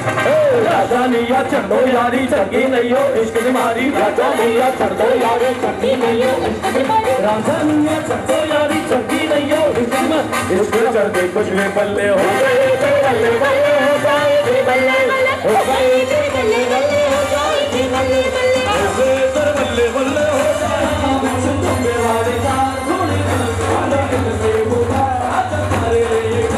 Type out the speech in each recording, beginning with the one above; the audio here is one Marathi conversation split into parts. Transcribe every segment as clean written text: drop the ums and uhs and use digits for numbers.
राजानिया चढ़ो यारी चंगी नहीं हो इश्क ने मारी राजानिया चढ़ो यारी चंगी नहीं हो राजानिया चढ़ो यारी चंगी नहीं हो इश्क चढ़ते कुछ भी बल्ले हो गए बल्ले बल्ले हो जाए बल्ले हो गए बल्ले बल्ले हो जाए बल्ले बल्ले हो गए बल्ले बल्ले हो जाए तुम्हें वाले का थोड़ी से बुला तुम्हारे लिए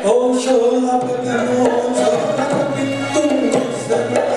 Oh, show up with the moon, show up with the moon, show up with the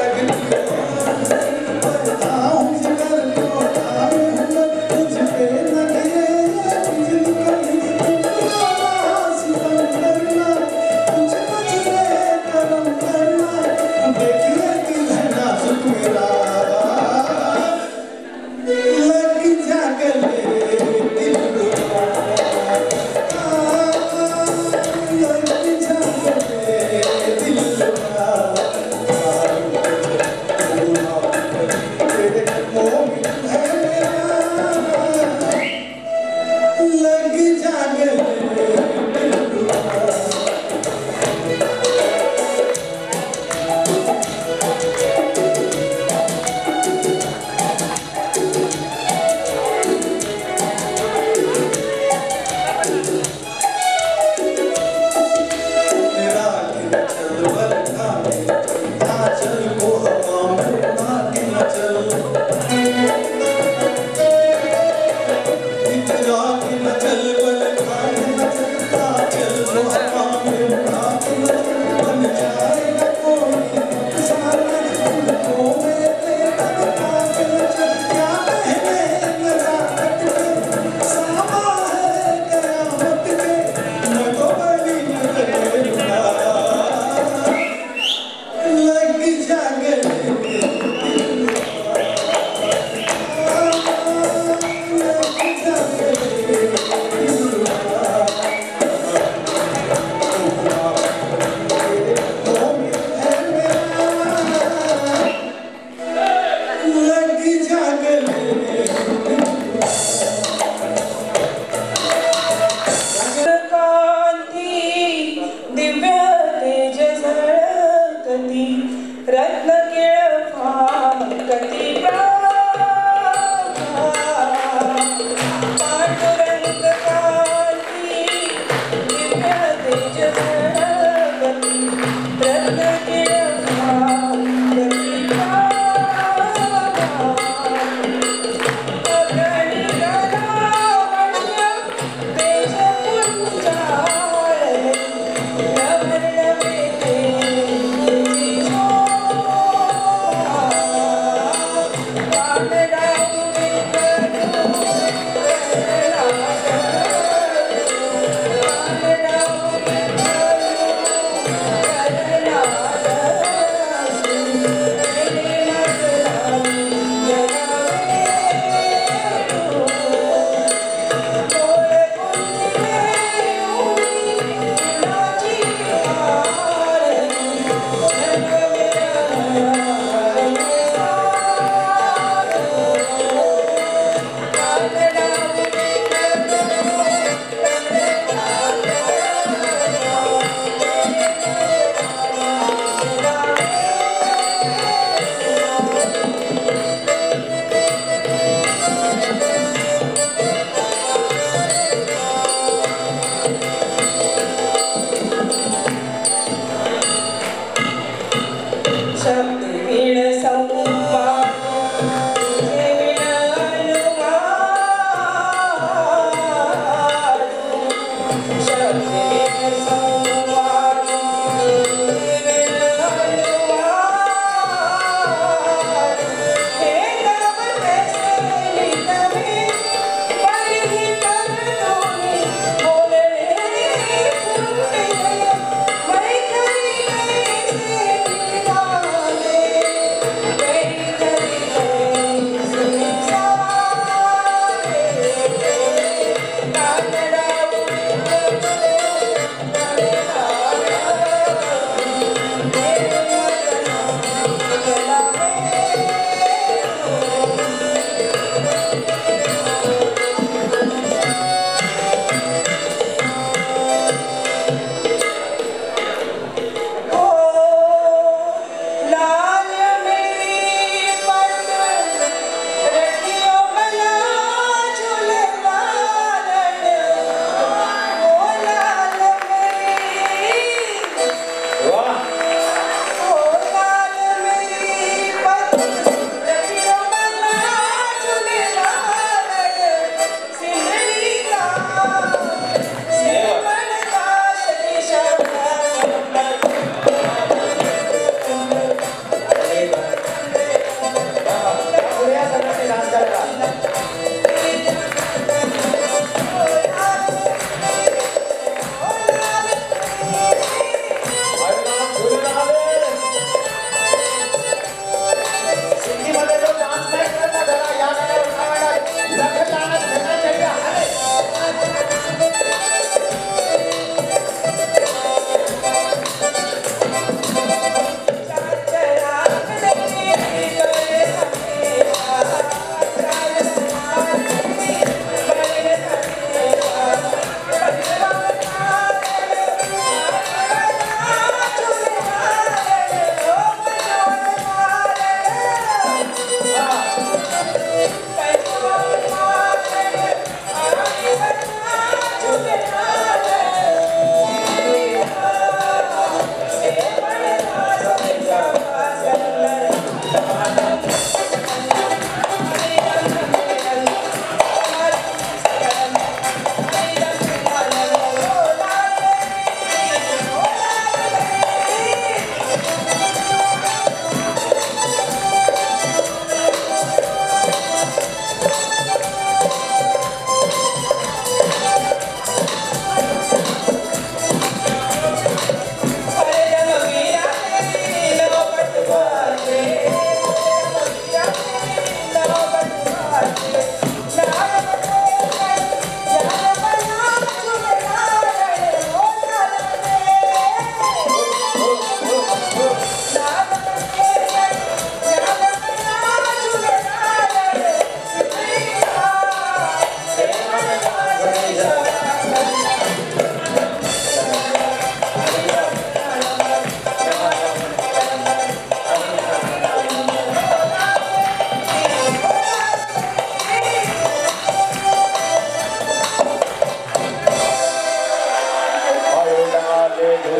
Thank you.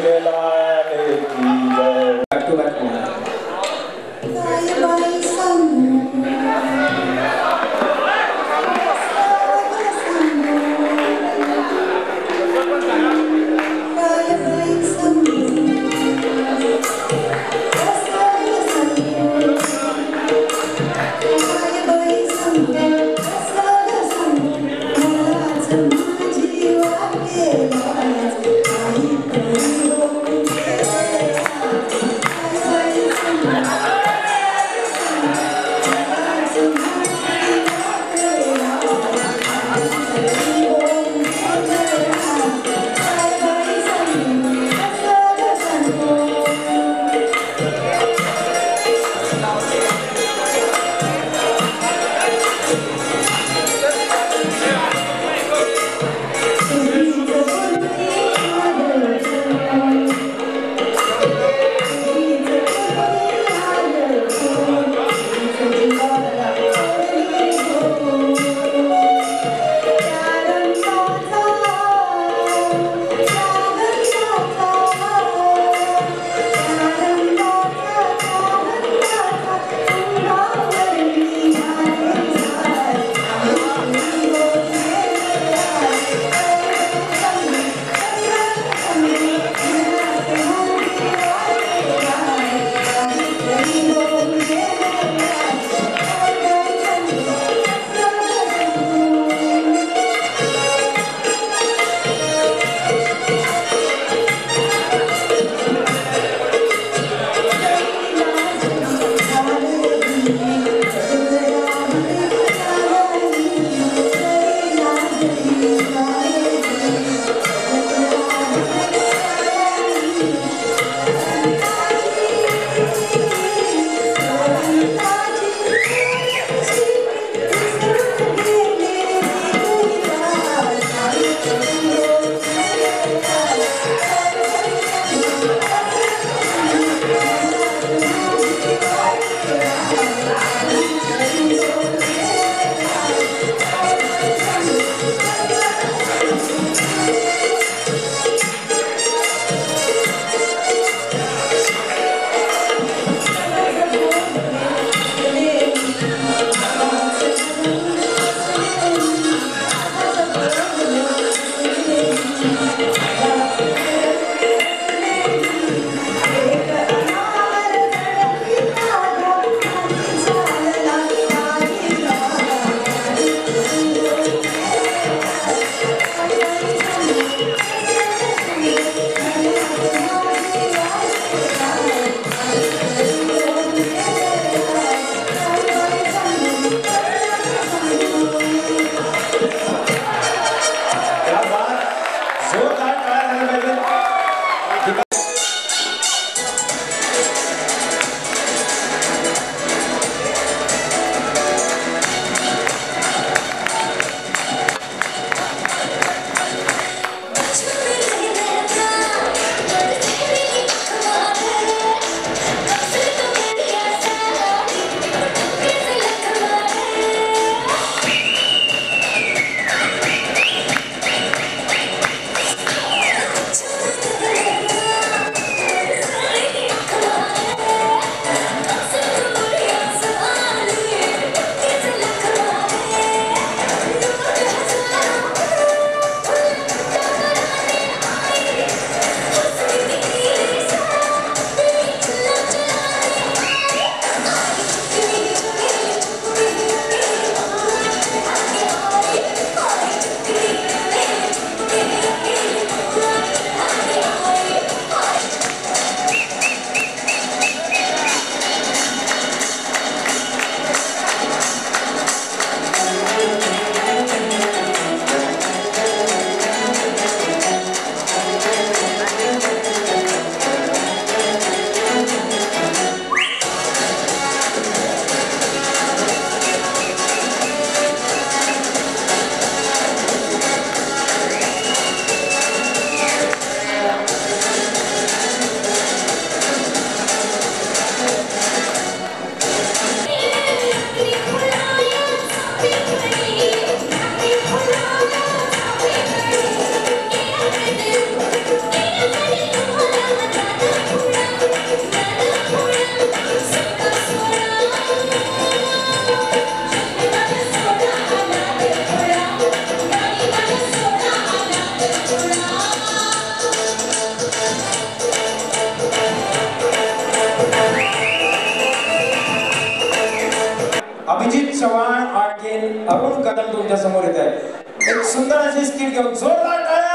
Arun Kadam तुमच्या समोर येत आहे एक सुंदर अशी स्किट घेऊन जोरदार टाळ्या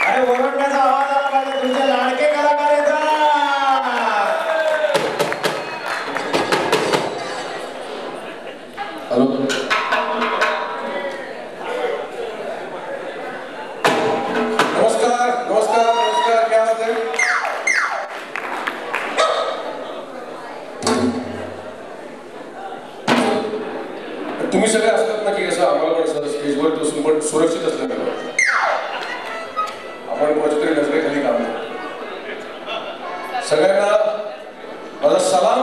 अरे ओरडण्याचा आवाज आला पाहिजे तुमचे लाडके कलाकार येतात हॅलो नमस्कार नमस्कार नमस्कार क्या बात है तुम्ही सगळे असतात ना की कसं आम्हाला पण असं स्टेजवर बसून पण सुरक्षित असलं पाहिजे आपण कोणाच्या तरी नजरेखाली काम करतो सगळ्यांना माझा सलाम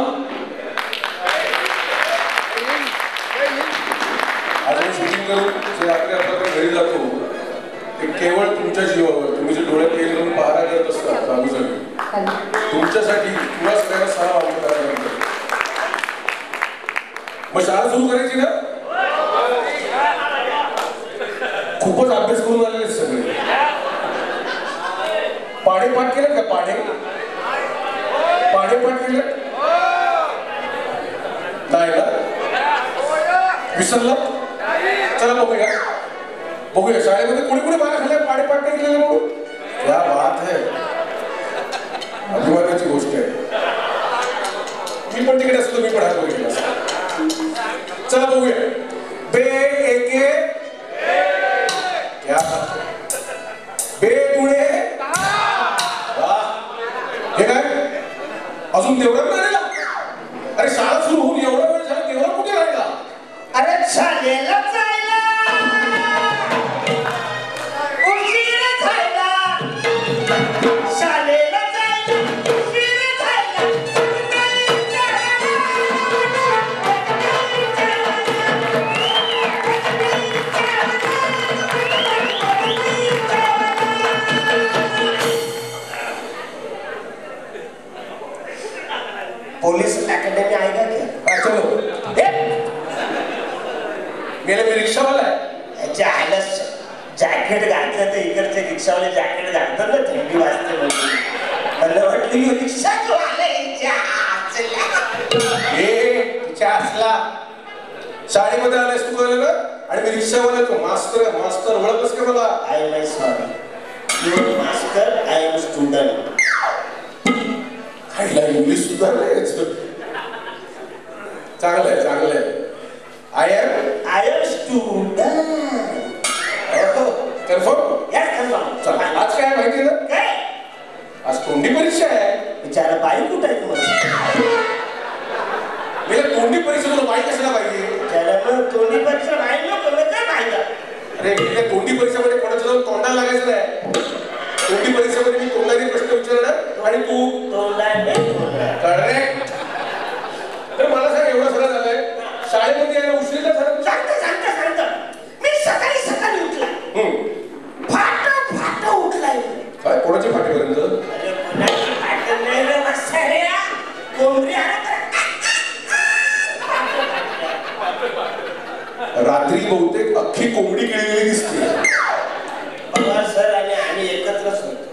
आज मी शूटिंग करून जे रात्री आपण घरी जातो ते केवळ तुमच्या जीवावर तुम्ही जे डोळ्यात केले करून पहारा करत असतात बाजूसाठी तुमच्यासाठी किंवा सगळ्यांना सलाम आम्ही करायला मग शाळा सुरू करायची ना खूपच अभ्यास करून आलेले सगळे पाढे पाठ केलं का पाढे पाठ केलं नाही ना विसरला चला बघूया शाळेमध्ये कोणी कोणी मारा खाल्ल्या पाढे पाठ नाही केलेलं म्हणून क्या बात है अभिमानाची गोष्ट आहे मी पण तिकडे असतो मी पण हात बघितला चला बघूया बे एके क्या बे तुळे हे काय अजून तेवढा वेळ राहिला अरे शाळा सुरू होऊन एवढा वेळ झाला तेवढा कुठे राहिला अरे शाळेला जायला उशिरा जायला शाळेला जायला उशिरा जायला पोलीस अकॅडमी आहे का क्या चलो मेरे मी रिक्षावाला आहे जॅकेट घातलं तर इकडचे रिक्षावाले जॅकेट घालतात ना थंडी वाजते मला वाटलं रिक्षा तिच्या असला शाळेमध्ये आलायस तू कळलं ना आणि मी रिक्षावाला तो मास्तर मास्तर ओळखलंस का मला I am sorry you master I am student खायला इंग्लिश सुद्धा नाही चांगलं आहे आय एम स्टुडंट कन्फर्म आज काय माहिती ना काय आज तोंडी परीक्षा आहे विचारा बाई कुठं आहे तुम्हाला तोंडी परीक्षा तुला बाई कशाला पाहिजे तोंडी परीक्षा बाई नको काय पाहिजे अरे तोंडी परीक्षेमध्ये कोणाच्या जाऊन तोंडाला लागायचं नाही तोंडी परीक्षेमध्ये मी तोंडाने प्रश्न विचारणार आणि तू करेक्ट तर मला सांग एवढं सगळं झालंय शाळेमध्ये यायला उशिरा झालं सांगता मी सकाळी उठला फाट उठलाय काय कोणाची फाटेपर्यंत रात्री बहुतेक अख्खी कोंबडी गिळलेली दिसते सर आणि आम्ही एकत्रच होतो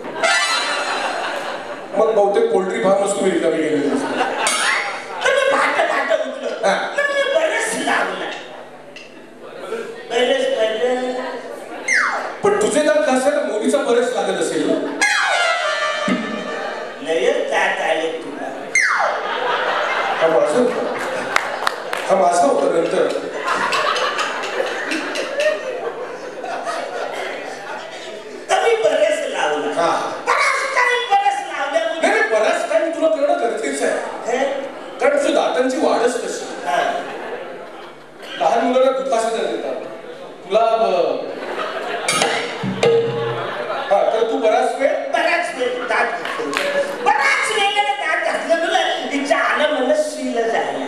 मग बहुतेक पोल्ट्री फार्मच तुम्ही रिकामी गेलेली दिसते पण तुझे दात घासायला मोदीचा बरेच लागत असेल लयच दात आले तुला हा माझा होता नंतर बरेच लावला बराच टाइम तुला करणं गरजेचं आहे कारण तुझ्या दातांची वाढच तशी लहान मुलांना दुखासं देतात तुला तर तू बराच वेळ दात घातलं तुला तिच्या आलं मला श्रीला जायला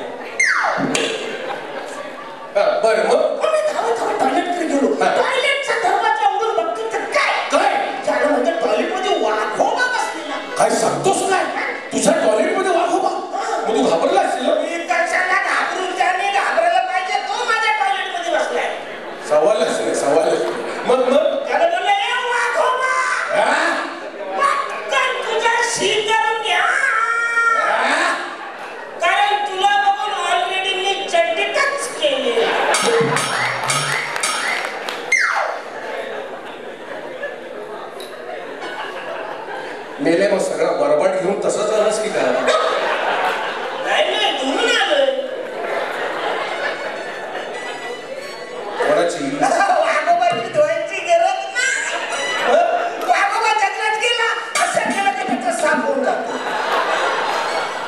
मेले मग सगळा बरबाट घेऊन तसंच आलास की काय? नाही तुम्ही आलोय. कोणाची? वाघोबाची धुवायची गरज नाही. वाघोबा जंगलात गेला असं केलं की त्याचा साप होऊन जातो.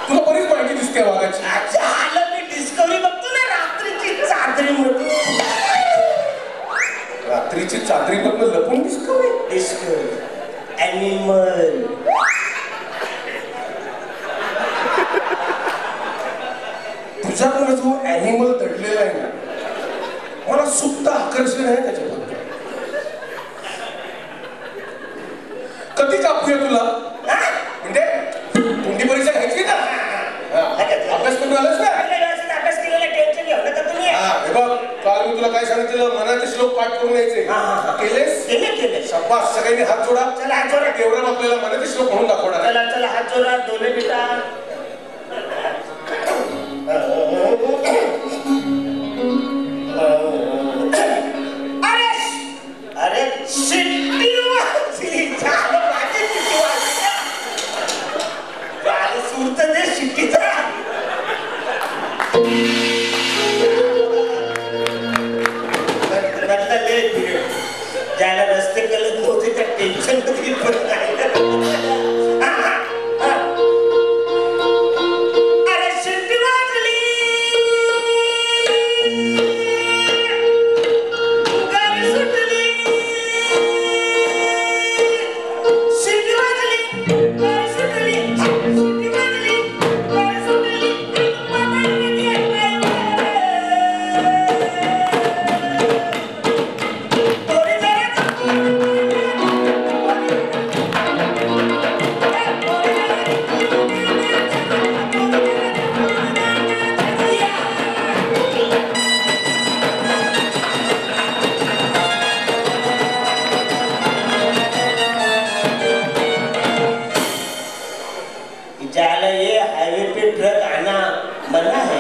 तुला बरीच माहिती दिसते वाघाची. अच्छा आलं मी डिस्कवरी बघतो ना रात्रीची चादरी म्हणून. रात्रीची चादरी बघणं लपून डिस्कवरी. Discovery animal. तुझ्याकडे जो ॲनिमल दडलेला आहे ना मला सुप्त आकर्षण आहे त्याच्याबद्दल. कधी कापूया तुला? म्हणजे तोंडी परीक्षा घ्यायची ना? अभ्यास करून आलास ना? अभ्यास केलेला टेन्शन घेऊ नका तुम्ही. हे बघ काल मी तुला काय सांगितलं मनाचे श्लोक पाठ करून यायचे. केलेस? केले. शाबास. सगळ्यांनी हात जोडा. चला हात जोडा. तेवढं आपल्याला मनाचे श्लोक म्हणून दाखवणार. चला हात जोडा. डोले मिटा. अरे शिट्टी वाजली. झालं माझी शिट्टी वाजली. झालं सुरत दे शिट्टीचा. ज्याला रस्ते कळत नव्हते त्या टेन्शन मध्ये पण नाही. अरे शिट्टी वाजली. गाडी सुटली. शिट्टी वाजली. गाडी सुटली. शिट्टी वाजली. गाडी सुटली. ज्याला ये हाईवे पे ट्रक आना मना है.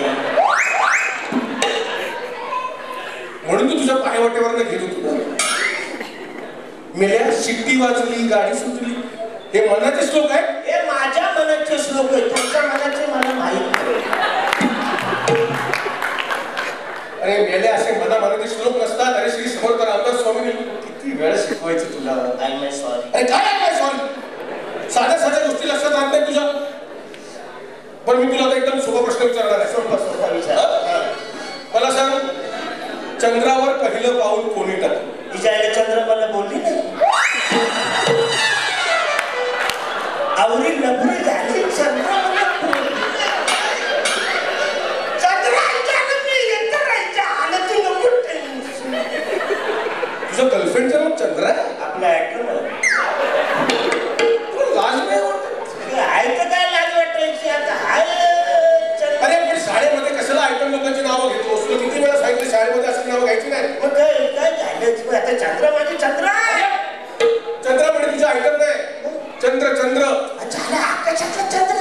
म्हणून तू तुझ्या पायवाटेवर घेत होतो ना. मेल्या शिट्टी वाजली गाडी सुटली हे मनाचे श्लोक आहे. हे माझ्या मनाचे श्लोक आहेत. तुमच्या मनाचे मला माहित नाही. अरे मेल्या असे मनाचे श्लोक नसतात. अरे श्री समर्थ रामदास स्वामींनी किती वेळ शिकवायचे तुला. I my sorry. अरे काय सॉरी. साध्या गोष्टी लक्षात राहत नाही तुझ्या. पण मी तुला आता एकदम सोपा प्रश्न विचारणार आहे. सोपा विचार. मला सांग चंद्रावर पहिलं पाऊल कोणी टाकलं? तिच्या चंद्रमाला बोलली नाही. आवरी नबरी झाली. चंद्रमाला तुझं गर्लफ्रेंडचं नाव चंद्र आहे? आपला ऐकलं ना. लाज नाही वाटत? ऐकत काय लाज वाटायची आता. अरे पण शाळेमध्ये कशाला आयटम लोकांची नावं घेतो? तुला किती वेळा सांगितलं शाळेमध्ये असं नावं घ्यायची नाही. मग काय झालं आता? चंद्र माझी चंद्र. चंद्र म्हणजे तुझं आयटम नाही. चंद्र चंद्र. आकाशातला चंद्र.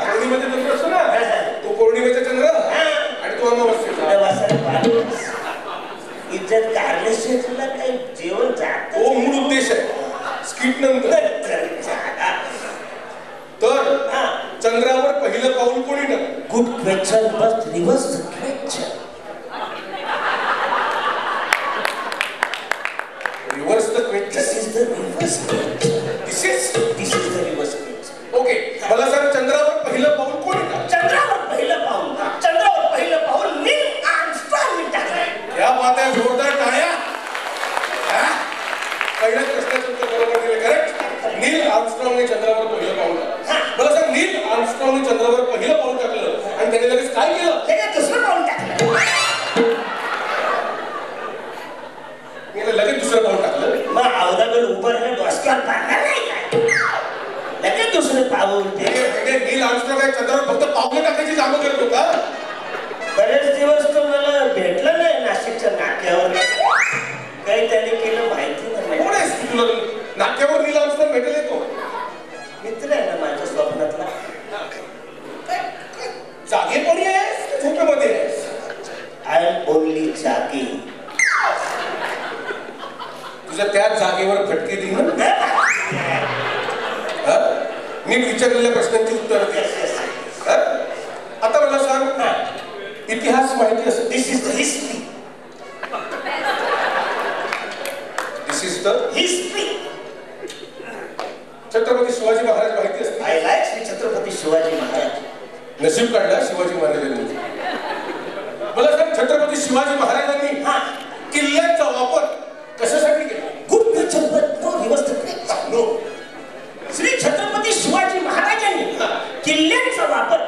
पौर्णिमेचा चंद्र असतो ना तो पौर्णिमेचा चंद्र आणि तो अमावस्येचा. इज्जत कारल्याशिवाय तुला काही जेवण जात. तो मूळ उद्देश आहे स्किट नंतर. तर चंद्रावर पहिलं पाऊल कोणी टाकलं? Good question but reverse the question. Reverse the question. This is the reverse question. This is the reverse question. Okay मला सांग चंद्रावर पहिलं पाऊल कोणी टाकलं? चंद्रावर पहिलं पाऊल. चंद्रावर पहिलं पाऊल नील आर्मस्ट्रॉंगने टाकलं. क्या बात आहे. जोरदार टाळ्या. पहिल्या प्रश्नाचं उत्तर बरोबर दिलं. करेक्ट. नील आर्मस्ट्रॉंगने चंद्रावर पहिलं पाऊल टाकलं. मला सांग नील आर्मस्ट्रॉंगने चंद्रावर पहिलं पाऊल टाकलं आणि त्याने लगेच काय केलं? लगेच दुसरं पाऊल टाकलं. लगेच दुसरं पाऊल टाकलं. मग अवधागड उभारलं डोसक्यावर पाडणार नाही काय? लगेच दुसरं पाऊल. नील आर्मस्ट्रॉंग आहे चंद्रावर फक्त पावलं टाकायची कामं करत होता. बरेच दिवस तो मला भेटलं नाही नाशिकच्या नाक्यावर. काही त्याने केलं माहिती नाही. कोण आहेस तुला नाक्यावर नील आर्मस्ट्रॉंग भेटेल येतो? मित्र आहे ना माझ्या स्वप्नातला. जागेपणी आहेस झोपेमध्ये आहेस? आय एम ओनली जागी. तुझ्या त्याच जागेवर फटके देईन. नीट विचारलेल्या प्रश्नांची उत्तर दे. आता मला सांग, इतिहास माहिती असेल. This is the history. This is the history. Chhatrapati Shivaji Maharaj माहिती असते. I like Shri Chhatrapati Shivaji Maharaj. नशीब काढला शिवाजी महाराजांनी. मला सांग, छत्रपती शिवाजी महाराजांनी किल्ल्यांचा वापर कशासाठी केला? नो. श्री छत्रपती शिवाजी महाराजांनी किल्ल्यांचा वापर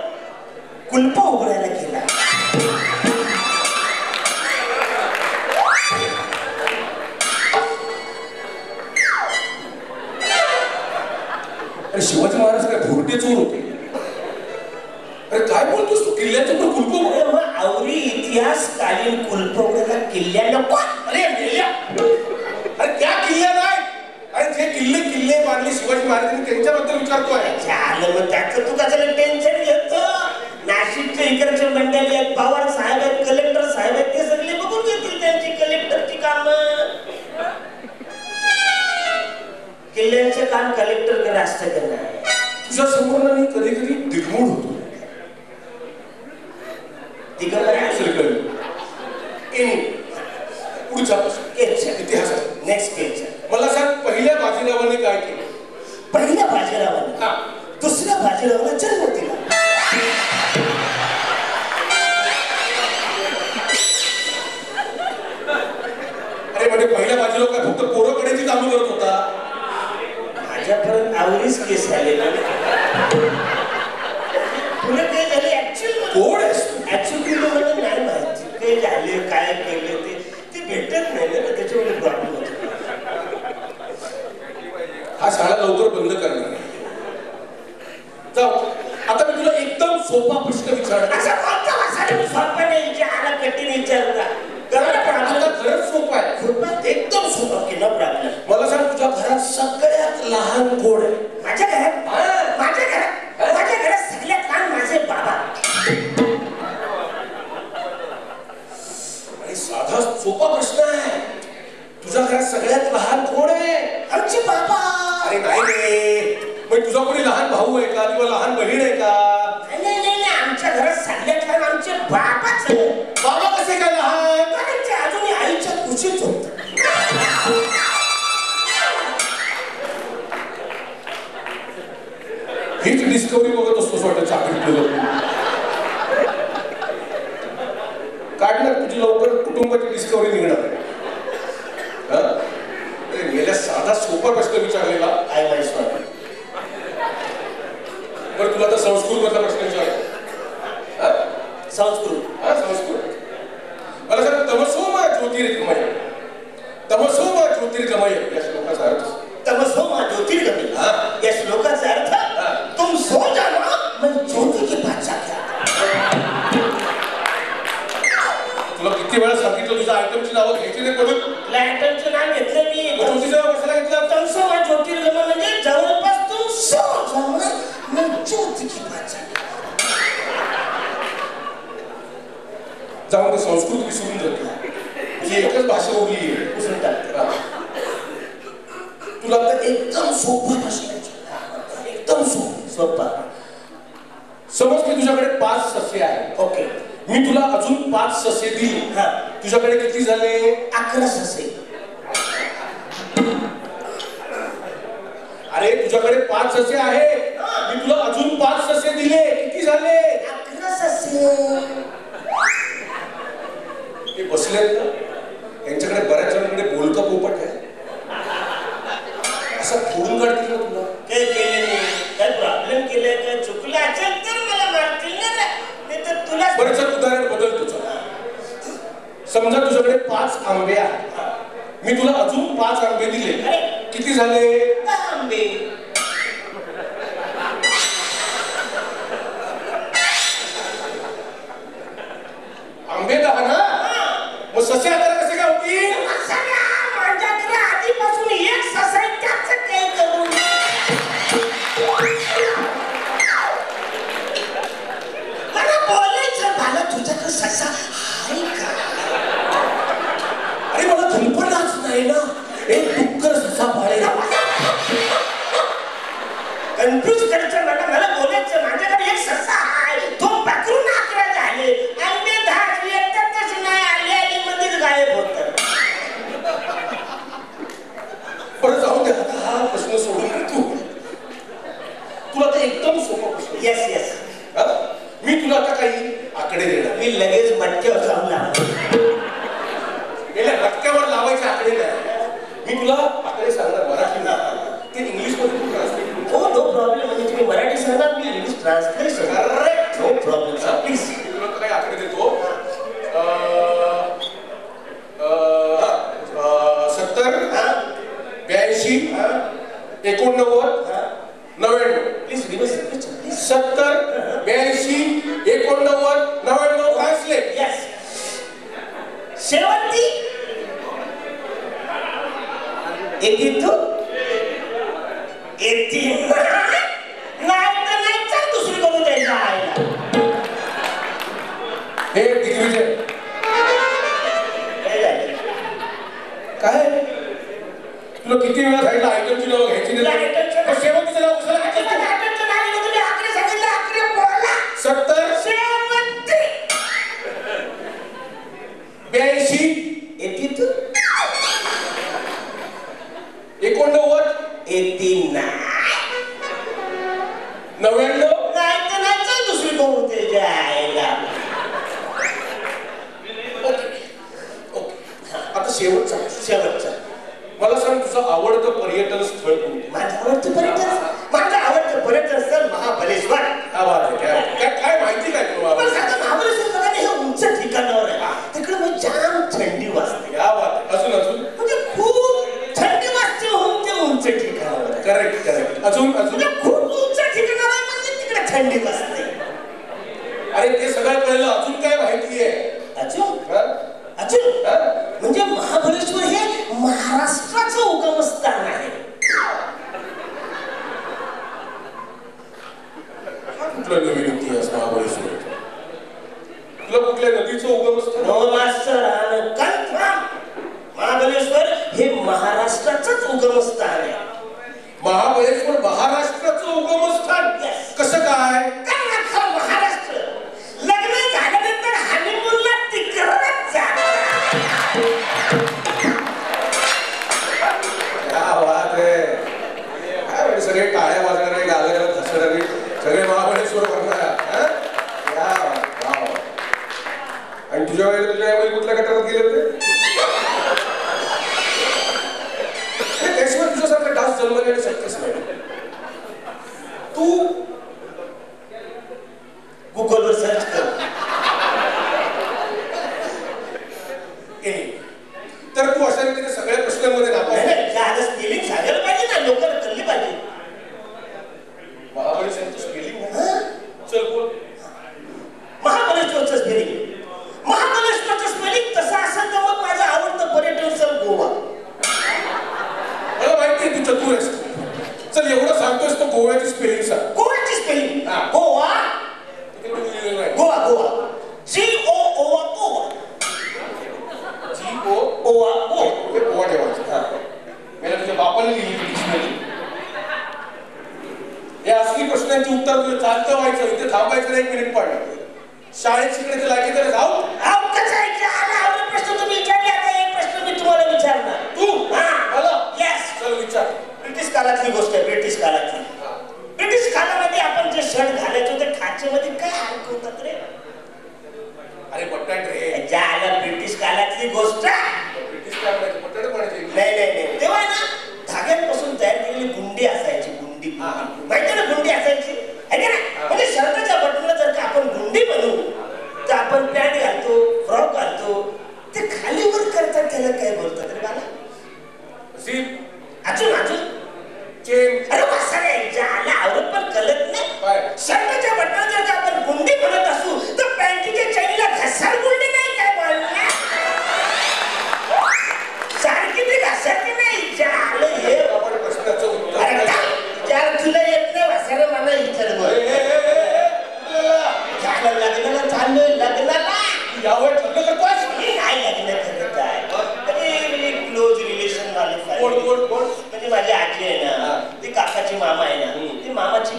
कुलप उघडायला केला. अरे शिवाजी महाराज काय भोरटे चोर होते? अरे काय बोलतोस तू? किल्ल्याचं पण कुलप उघड. आवरी इतिहासकालीन कुलप उघडायला किल्ल्याला. अरे मेल्या, अरे त्या किल्ल्या नाही. अरे जे किल्ले बांधले शिवाजी महाराजांनी त्यांच्याबद्दल विचारतोय. झालं मग त्याचं तू कसं टेन्शन घेतो? नाशिकच्या इकडचे मंडळी आहेत, पवार साहेब आहेत, कलेक्टर साहेब आहेत, ते सगळे बघून घेतील त्यांची कलेक्टरची कामं. किल्ल्यांचे काम कलेक्टर राष्ट्र करणार. तुझ्या समोर मी कधी कधी दिग्मूढ होतो. पुढचा इतिहास. Next page. मला सांग, पहिल्या बाजीरावाने काय केलं? पहिल्या बाजीरावाने दुसऱ्या बाजीरावाला जन्म दिला. अरे म्हणजे पहिल्या बाजीराव काय फक्त पोरकडेची कामं करत होता? माझ्यापर्यंत आवडीच केस आले ना. पुढे काय झाले ऍक्च्युअली मला नाही माहिती काय झाले, काय केलं ते भेटत नाही ना, त्याच्यामुळे प्रॉब्लेम होतो. हा शाळा लवकर बंद करणार. जाऊ, आता मी तुला एकदम सोपा प्रश्न विचारणार. असा कोणता वाचायला सोपा नाही विचार, कठीण विचारता. खरंच सोपा आहे, एकदम सोपा की नो प्रॉब्लेम. मला सांग, तुझ्या घरात सगळ्यात लहान कोण आहे? माझ्या घरात सगळ्यात लहान माझे बाबा. साधा सोपा प्रश्न आहे. तुझ्या घरात सगळ्यात लहान कोण आहे? आमचे बाबा. अरे नाही रे, मग तुझा कोणी लहान भाऊ आहे का किंवा लहान बहीण आहे का? नाही, आमच्या घरात सगळ्यात लहान आमचे बाबाच आहे. बाबा कसे काय लहान? कारण ते अजूनही आईच्या कुशीत होत. हीच डिस्कवरी बघत असतो वाटतं चाकरी. काढणार तुझी लवकर कुटुंबाची डिस्कवरी निघणार. गेल्या साधा सोपा प्रश्न विचारलेला. I my sorry. बरं तुला आता संस्कृत मधला प्रश्न विचार. संस्कृत. मला सांग, तमसोमा ज्योतिर्गमय. तमसोमा ज्योतिर्गमय या श्लोकाचा अर्थ. तमसोमा ज्योतिर्गमय या श्लोकाचा अर्थ तुम सो जाना मैं ज्योति के पास जाता. तुला किती वेळा सांगितलं तुझ्या आयटमची नावं घ्यायची नाही पडून? आयटमचं नाव घेतलं मी. ज्योतिचं नाव कशाला घेतलं? तमसोमा ज्योतिर्गमय म्हणजे जवळपास तुम सो जाना मैं ज्योति के पास जाता. जाऊन ते संस्कृत विसरून जाते. तुझी एकच भाषा उरली आहे. तुला आता एकदम सोपा प्रश्न विचार. एकदम सोपा. समज की तुझ्याकडे 5 सस्ये आहेत. ओके. मी तुला अजून 5 सस्ये दिली. तुझ्याकडे किती झाले? 11 सस्ये. अरे तुझ्याकडे 5 सस्ये आहे, मी तुला अजून 5 सस्ये दिले, किती झाले? 11 सस्ये. ते बसलेत ना, त्यांच्याकडे बऱ्याच जणांकडे बोलका पोपट आहे. असं फोडून काढतील ना तुला. काय केलं नाही, काय प्रॉब्लेम केलाय, काय चुकलं असेल तर मला मारतील ना. नाही तर तुला बरंच उदाहरण बदल तुझं. समजा तुझ्याकडे 5 आंबे आहेत, मी तुला अजून 5 आंबे दिले, किती झाले? 10 आंबे. आंबे 10 ना? मग सस्ये 11 कसे काय होतील? माझ्याकडे आधीपासून एक ससा आहे, त्याचं काय करू? मला बोलायचं झालं, तुझ्याकडे ससा आहे का? अरे मला धनपडलाच नाही ना. एक डुक्कर ससा पाळेल. कन्फ्युज करायचं मला बोलायचं माझ्याकडे एक ससा आहे तो पकडून 11 झाले आणि ते 10 येतातच नाही आले आणि मध्येच गायब होतात. बरं जाऊ दे आता हा प्रश्न सोडून तू तुला आता एकदम सोपा प्रश्न. येस येस मी तुला आता काही आकडे देणार. मी लगेच मटक्यावर जाऊन लागलो. गेल्या मटक्यावर लावायचे आकडे नाही. मी तुला आकडे सांगणार मराठी ते इंग्लिश मध्ये तू ट्रान्सलेट. हो नो प्रॉब्लेम. म्हणजे तुम्ही मराठी सांगा मी English translation. Correct no problem sir please. मी तुला काही आकडे देतो. 70 82 89 99. Please reverse 70 82 89 99 translate. येस शेवंती 82 नाही चल दुसरी करू द्यायला आईला. हे दिग्विजय काय तुला किती वेळा सांगितलं आयटमची नाव घ्यायची नाही. शेवटचं नाव कशाला घेतलं तू? 70 82 82 89 99 नाही चल दुसरी करू द्यायला आईला. आता शेवटचा मला सांग तुझं आवडतं पर्यटन स्थळ कोणतं? माझं आवडतं पर्यटन स्थळ महाबळेश्वर. काय माहिती काय तुला? महाबळेश्वर बघा हे उंच ठिकाणावर आहे. तिकडे मग जाम थंडी वाजते. या बात अजून म्हणजे खूप थंडी वाजते म्हणून ते उंच ठिकाणावर आहे. करेक्ट अजून म्हणजे खूप उंच ठिकाणावर आहे म्हणजे तिकडे थंडी वाजते. अरे ते सगळं कळलं. अजून काय माहिती आहे? अजून म्हणजे महाबळेश्वर हे महाराष्ट्राचं उगमस्थान आहे. कुठलं नवीन इतिहास महाबळेश्वर? तुला कुठल्या नदीचं उगमस्थान? महाबळेश्वर हे महाराष्ट्राचंच उगमस्थान आहे. महाबळेश्वर महाराष्ट्राचं उगमस्थान कसं काय? कारण महाराष्ट्र लग्न झाल्यानंतर हनीमूनला तिकडच जाणार. सगळे टाळ्या वाजणारे गालाला धसणारे सगळे महाबळेश्वर आणि तुझ्या वेळेला तुझ्या वेळी कुठल्या गटारात गेले होते? त्याशिवाय तुझ्यासारखं डास जन्मलेलं शक्यच नाही. तू गुगलवर सर्च कर. तर तू अशा रीतीने सगळ्या प्रश्नांमध्ये नापास. स्पेलिंग सांगायला पाहिजे ना लोकांना कळली पाहिजे. महाबळेश्वरचं स्पेलिंग चल बोल. महाबळेश्वरचं स्पेलिंग तसं असेल तर मग माझं आवडतं पर्यटन स्थळ गोवा. मला माहिती आहे तू चतुर आहेस. चल एवढं सांगतोस तर गोव्याची स्पेलिंग सांग. गोव्याची स्पेलिंग गोवा गोवा ठेवायचं. मला तुझ्या बापाने लिहिली डिक्शनरी. या असली प्रश्नांची उत्तर तुझं चालतं व्हायचं. इथे थांबायचं नाही 1 मिनिट पण. शाळेत शिकण्याचं लागे तर जाऊ. प्रश्न तुम्ही विचारले. आता एक प्रश्न मी तुम्हाला विचारणार. तू मला येस चल विचार. ब्रिटिश काळातली गोष्ट आहे. ब्रिटिश काळामध्ये आपण जे शर्ट घालायचो ते खाचेमध्ये काय अडकवतात रे? अरे बटाट रे. ज्याला ब्रिटिश काळातली गोष्ट. ब्रिटिश काय म्हणायचं? बटाट म्हणायचे. नाही तेव्हा ना धाग्यांपासून तयार केलेली गुंडी असायची. गुंडी माहिती ना गुंडी असायची आहे ना. म्हणजे शर्टाच्या बटनला जर का आपण गुंडी बनवू तर आपण पॅन्ट घालतो फ्रॉक घालतो ते खाली वर करतात. त्याला काय बोलतात रे मला? अजून चेन. अरे वासारे ज्याला आवडत पण कळत नाही. शर्टाच्या बटनाला जर का आपण गुंडी बनवत असू तर पॅन्टीच्या चैनीला घसार गुंडी नाही काय बोलणार? सारखी ती घसरती नाही. ज्याला हे प्रश्नाचं उत्तर ज्याला तुला येत नाही वासारे मला विचार बोल. ज्याला लग्नाला चाललोय लग्नाला यावर लग्न करतोस? नाही लग्न करत आहे. क्लोज रिलेशन वाले कोण? म्हणजे माझी आजी आहे ना ती काकाची मामा आहे ना ती मामाची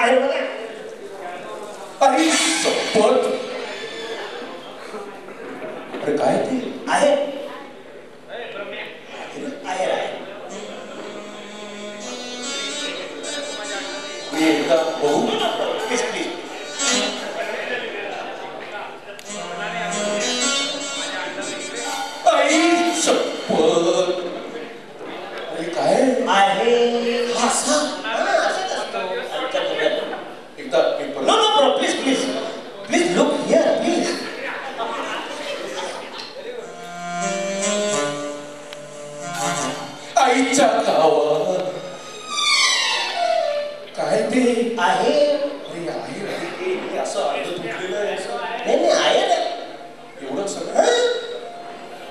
बाहेर बघा. आई शपथ. अरे काय ते आहे आहे. मी एकदा बघू. Please please. आई शपथ. अरे काय आहे हा असा असंच असतो आमच्या घरात. एकदा एक no no bro please please please look here please. आईच्या गावात काय ते आहे. अरे आहे हे असं अर्ध तुटलेलं आहे असं. नाही नाही आहे ना. एवढं सगळं.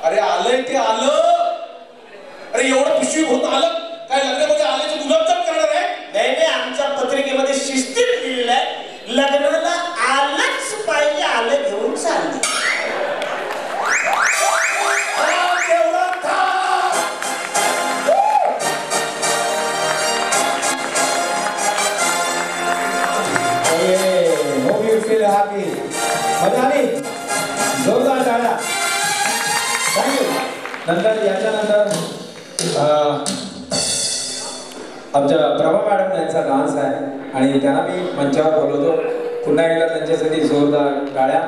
अरे आलंय ते आलं. अरे एवढं पिशवी भरून आलं. काय लग्नामध्ये आल्याचे गुलाबजाम करणार आहे. नाही नाही आमच्या पत्रिकेमध्ये शिस्तीत लिहिलेलं आहे लग्नाला आलंच पाहिजे. आलं घेऊन चालले. मजा आली. जोरदार टाळ्या. थँक्यू. नंतर याच्यानंतर आमच्या प्रभा मॅडम यांचा डान्स आहे आणि त्यांना मी मंचावर बोलवतो. पुन्हा एकदा त्यांच्यासाठी जोरदार टाळ्या.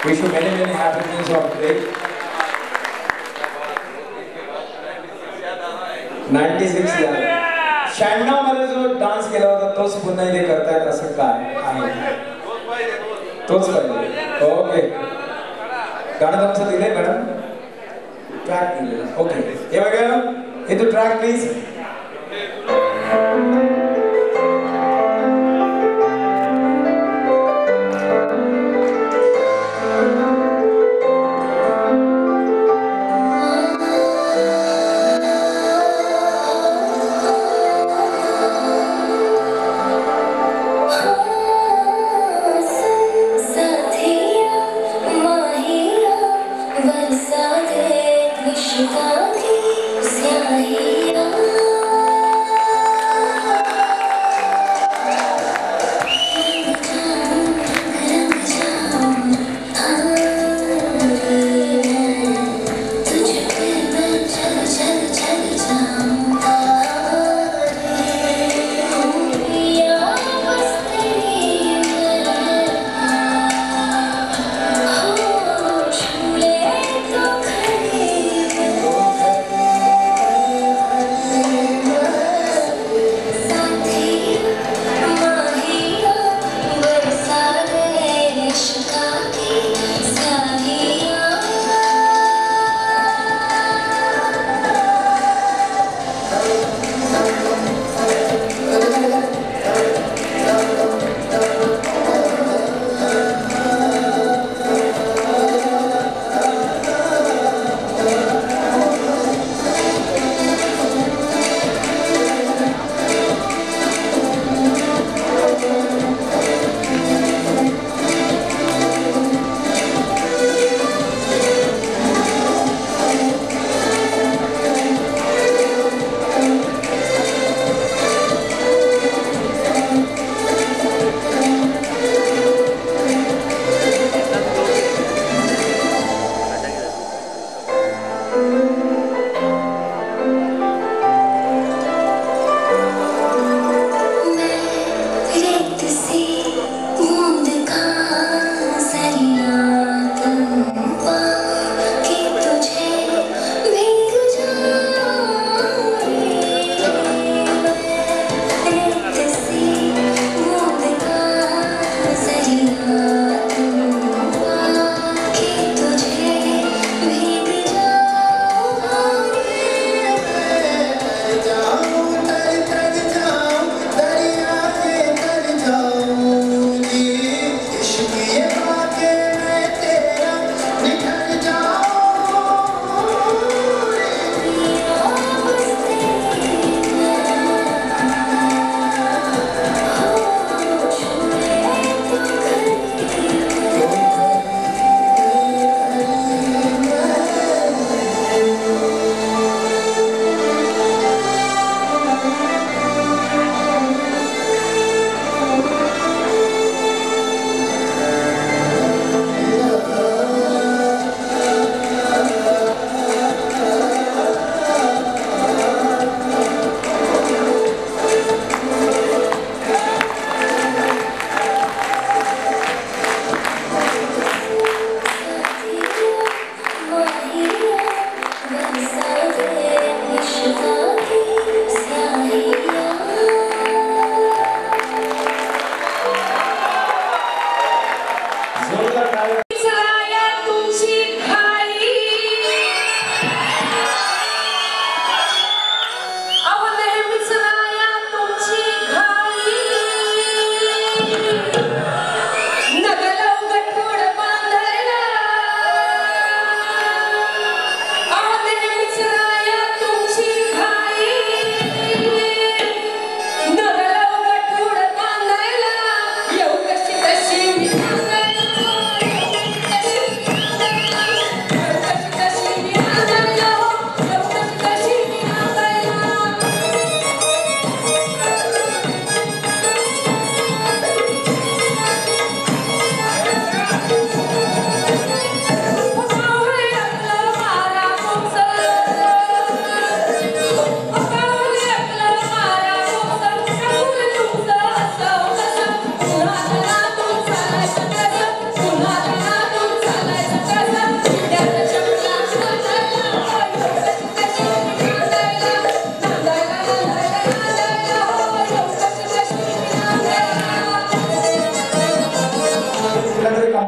Wish you many many happy returns of day. 96 मध्ये जो डान्स केला होता तोच पुन्हा इथे करतायत असं काय आहे. तोच पाहिजे. ओके. गाणं तुमचं दिलंय मॅडम. ट्रॅक दिलेलं. ओके हे बघा हे तो track please. Versace, Vishwati, Syahia.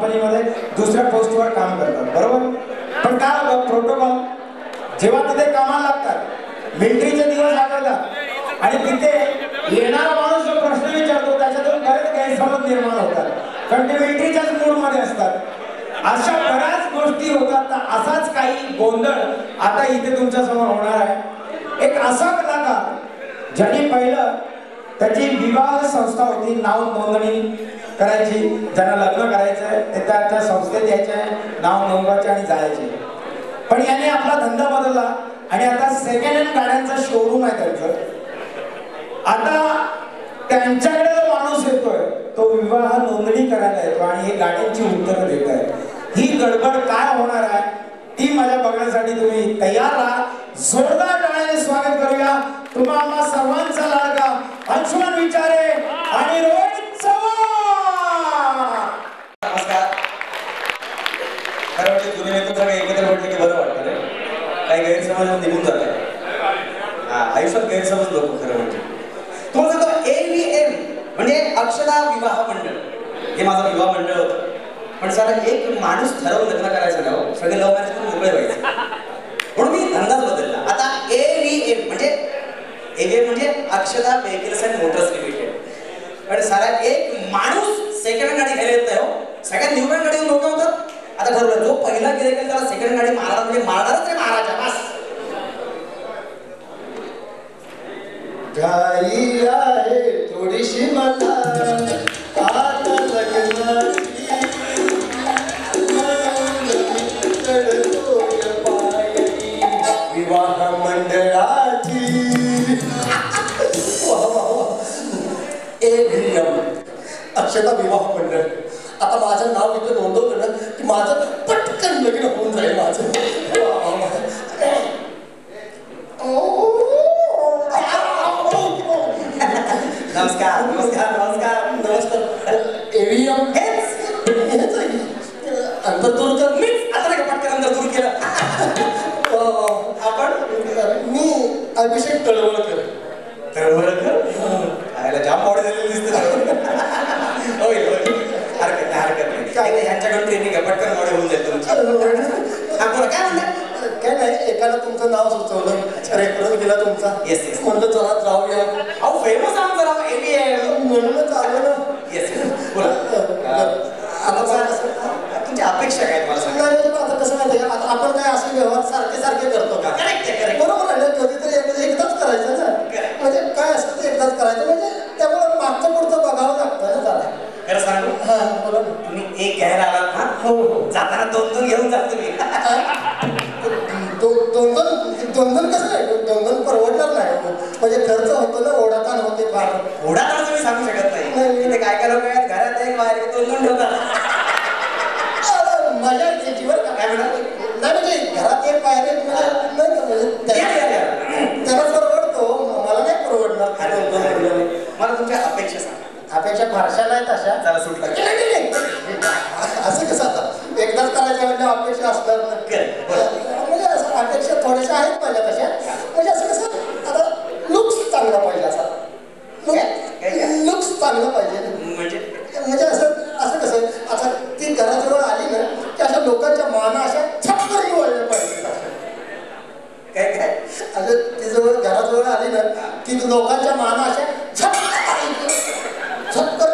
कंपनीमध्ये दुसऱ्या पोस्टवर काम करतात, बरोबर? पण काय होतं प्रोटोकॉल, जेव्हा तिथे कामाला लागतात मिलिटरीचे दिवस आठवतात आणि तिथे येणारा माणूस जो प्रश्न विचारतो त्याच्यातून बरेच गैरसमज निर्माण होतात, कारण ते मिलिटरीच्याच मूडमध्ये असतात. अशा बऱ्याच गोष्टी होतात. तर असाच काही गोंधळ आता इथे तुमच्या समोर होणार आहे. एक असा कलाकार ज्यांनी पहिलं त्याची विवाह संस्था होती, नाव नोंदणी करायची, ज्यांना लग्न करायचंय ते त्या संस्थेत यायचे, नाव नोंदवायचे आणि जायचे. पण याने आपला धंदा बदलला आणि आता सेकंड हँड गाड्यांचा शोरूम आहे त्यांचं. आता त्यांच्याकडे जो माणूस येतोय तो विवाह नोंदणी करायला येतो आणि हे गाड्यांची उत्तरं देत आहे. ही गडबड काय होणार आहे ती माझ्या बघण्यासाठी तुम्ही तयार राहा. जोरदार टाळ्याने स्वागत करूया तुम्हाला सर्वांचा लाडका अंशुमन विचारे आणि रोहित चव्हाण. नमस्कार. खरं म्हणजे जुने नेते सगळे एकत्र म्हटले की बरं वाटतं रे, काही गैरसमज निघून जात आहे. आयुष्यात गैरसमज नको. खरं म्हणजे तुम्हाला सांगतो AVM म्हणजे अक्षदा विवाह मंडळ, हे माझं विवाह मंडळ होतं. पण सर एक माणूस ठरवून लग्न करायचं ना, सगळे लव्ह मॅरेज करून मोकळे व्हायचे, म्हणून मी धंदाच बदलला. आता AVM म्हणजे अक्षदा व्हेकल्स अँड मोटर्स लिमिटेड. पण सारा एक माणूस सेकंड हँड गाडी घ्यायला येत नाही हो, सगळ्यात न्यू हँड गाडी लोक होतात. आता ठरवलं जो पहिला गिरायक त्याला सेकंड गाडी मारणार म्हणजे मारणारच रे महाराजा. बस घाई आहे थोडीशी मला आता लग्नाची, विवाह मंडळाची. AVM अक्षता विवाह मंडळ. आता माझं नाव इथे नोंदवलं ना की माझं पटकन लग्न होऊन जाईल माझं. नमस्कार नमस्कार नमस्कार नमस्कार. AVM अंतर दूर कर. मीच आता नाही पटकन अंतर दूर केलं. आपण मी अभिषेक तळवळकर. खायला जाम बॉडी झालेली दिसते. होय होय, हरकत नाही काय नाही, यांच्याकडून ट्रेनिंग आहे, पटकन बॉडी होऊन जाईल तुमची. बोला काय म्हणता. काय नाही, एकाला तुमचं नाव सुचवलं, रेफरन्स दिला तुमचा. येस येस, म्हणलं चला जाऊया. अहो फेमस आमचं नाव AVM म्हणूनच आलो ना. येस बोला. आता तुमची अपेक्षा काय मला सांगा. आता कसं माहिती का, आता आपण काय असे व्यवहार सारखे सारखे करतो का? करेक्ट बरोबर आहे ना, कधीतरी एकदाच करायचं ना. म्हणजे काय असतं ते एकदाच करायचं, म्हणजे त्यामुळे मागचं पुढचं बघावं लागतं ना त्याला. खरं सांगू, हा बोला ना. तुम्ही एक घ्यायला आलात ना, हो हो. जाताना दोन दोन घेऊन जात तुम्ही. दोन कसं आहे, दोन परवडणार नाही. म्हणजे खर्च होतो ना, ओढाताण होते फार. ओढा तर तुम्ही सांगू शकत नाही. इथे काय काय लोक आहेत घरात एक बाहेर एक, दोन दोन ठेवतात. मजा यायची बरं का. काय म्हणा नाही म्हणजे घरात एक बाहेर एक म्हणजे त्याला परवडतो, मला नाही परवडणार. मला तुमच्या अपेक्षा सांगा. अपेक्षा फारशा नाहीत अशा. जरा सुटला असं कसं आता एकदाच करायचं म्हणजे अपेक्षा असणार ना. म्हणजे असं अपेक्षा थोड्याशा आहेत माझ्या तशा. म्हणजे असं कसं आता लुक्स चांगला पाहिजे, असा लुक्स चांगला पाहिजे. म्हणजे असं कसं आता ती घराजवळ आली ना की अशा लोकांच्या माना अशा छप्पन वळल्या पाहिजे. काय काय असं ती जवळ घराजवळ आली ना की लोकांच्या माना अशा छप्पन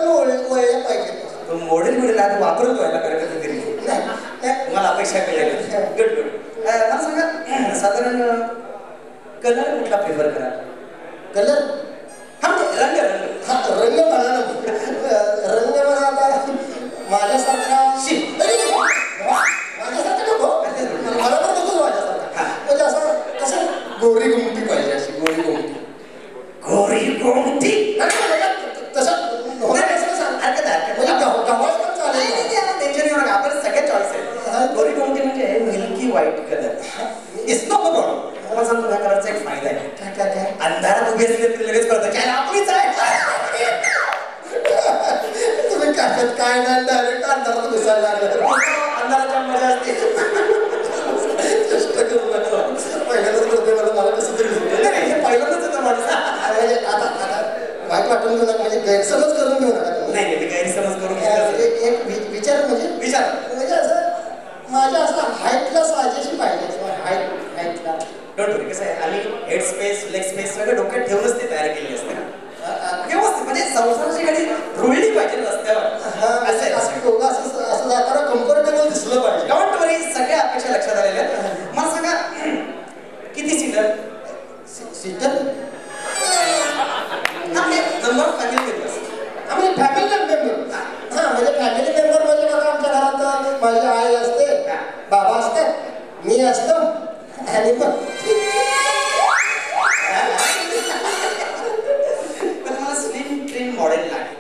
वळल्या पाहिजे. तो मॉडेल आता वापरतो याला करत घरी. मला अपेक्षा कळली. Good good. मला सांगा साधारण कलर कुठला प्रिफर करा. कलर हा रंग रंग हा रंग म्हणा ना. रंग म्हणा आता माझ्यासारखा माझ्यासारखा नको, मला पण नको माझ्यासारखा. म्हणजे असं कसं गोरी गोमटी पाहिजे, अशी गोरी गोमटी. गोरी गोमटी तसं म्हणजे गव्हाच पण चालेल. टेन्शन येऊ नका, आपण सगळ्या चॉईस आहे. गोरी गोमटी म्हणजे milky white colour is no problem. तुम्हाला सांगतो या कलरचा एक फायदा आहे. काय काय अंधारात उभी असले तरी लगेच कळतं की आपलीच आहे. तुम्ही काय नाही डायरेक्ट अंधारात घुसायला लागलं. अंधाराच्या मजा असते. कष्ट करू नका. पहिल्यांदाच करते मला कसं तरी हे पहिल्यांदाच होतं माणूस. म्हणजे आता वाईट वाटून घेऊ नका, म्हणजे गैरसमज करून घेऊ नका. नाही गैरसमज करून एक विचार म्हणजे विचार. म्हणजे असं माझ्या असं हाईटला साजेशी पाहिजे. हाईटला डोंट वरी. कसं आहे, आम्ही हेड स्पेस लेग स्पेस सगळं डोक्यात ठेवूनच ते तयार केलेली असते ना. व्यवस्थित म्हणजे संसाराची गाडी रुळली पाहिजे रस्त्यावर. असं आहे. असं जाताना कम्फर्टेबल दिसलं पाहिजे. डोंट वरी, सगळ्या अपेक्षा लक्षात आलेल्या आहेत. मला सांगा किती seater? Seater number family members. आम्ही फॅमिली मेंबर. हा म्हणजे फॅमिली मेंबर म्हणजे बघा आमच्या घरात माझी आई असते, बाबा असते, मी असतो आणि मग मला स्लिम ट्रेन मॉडेल लागेल.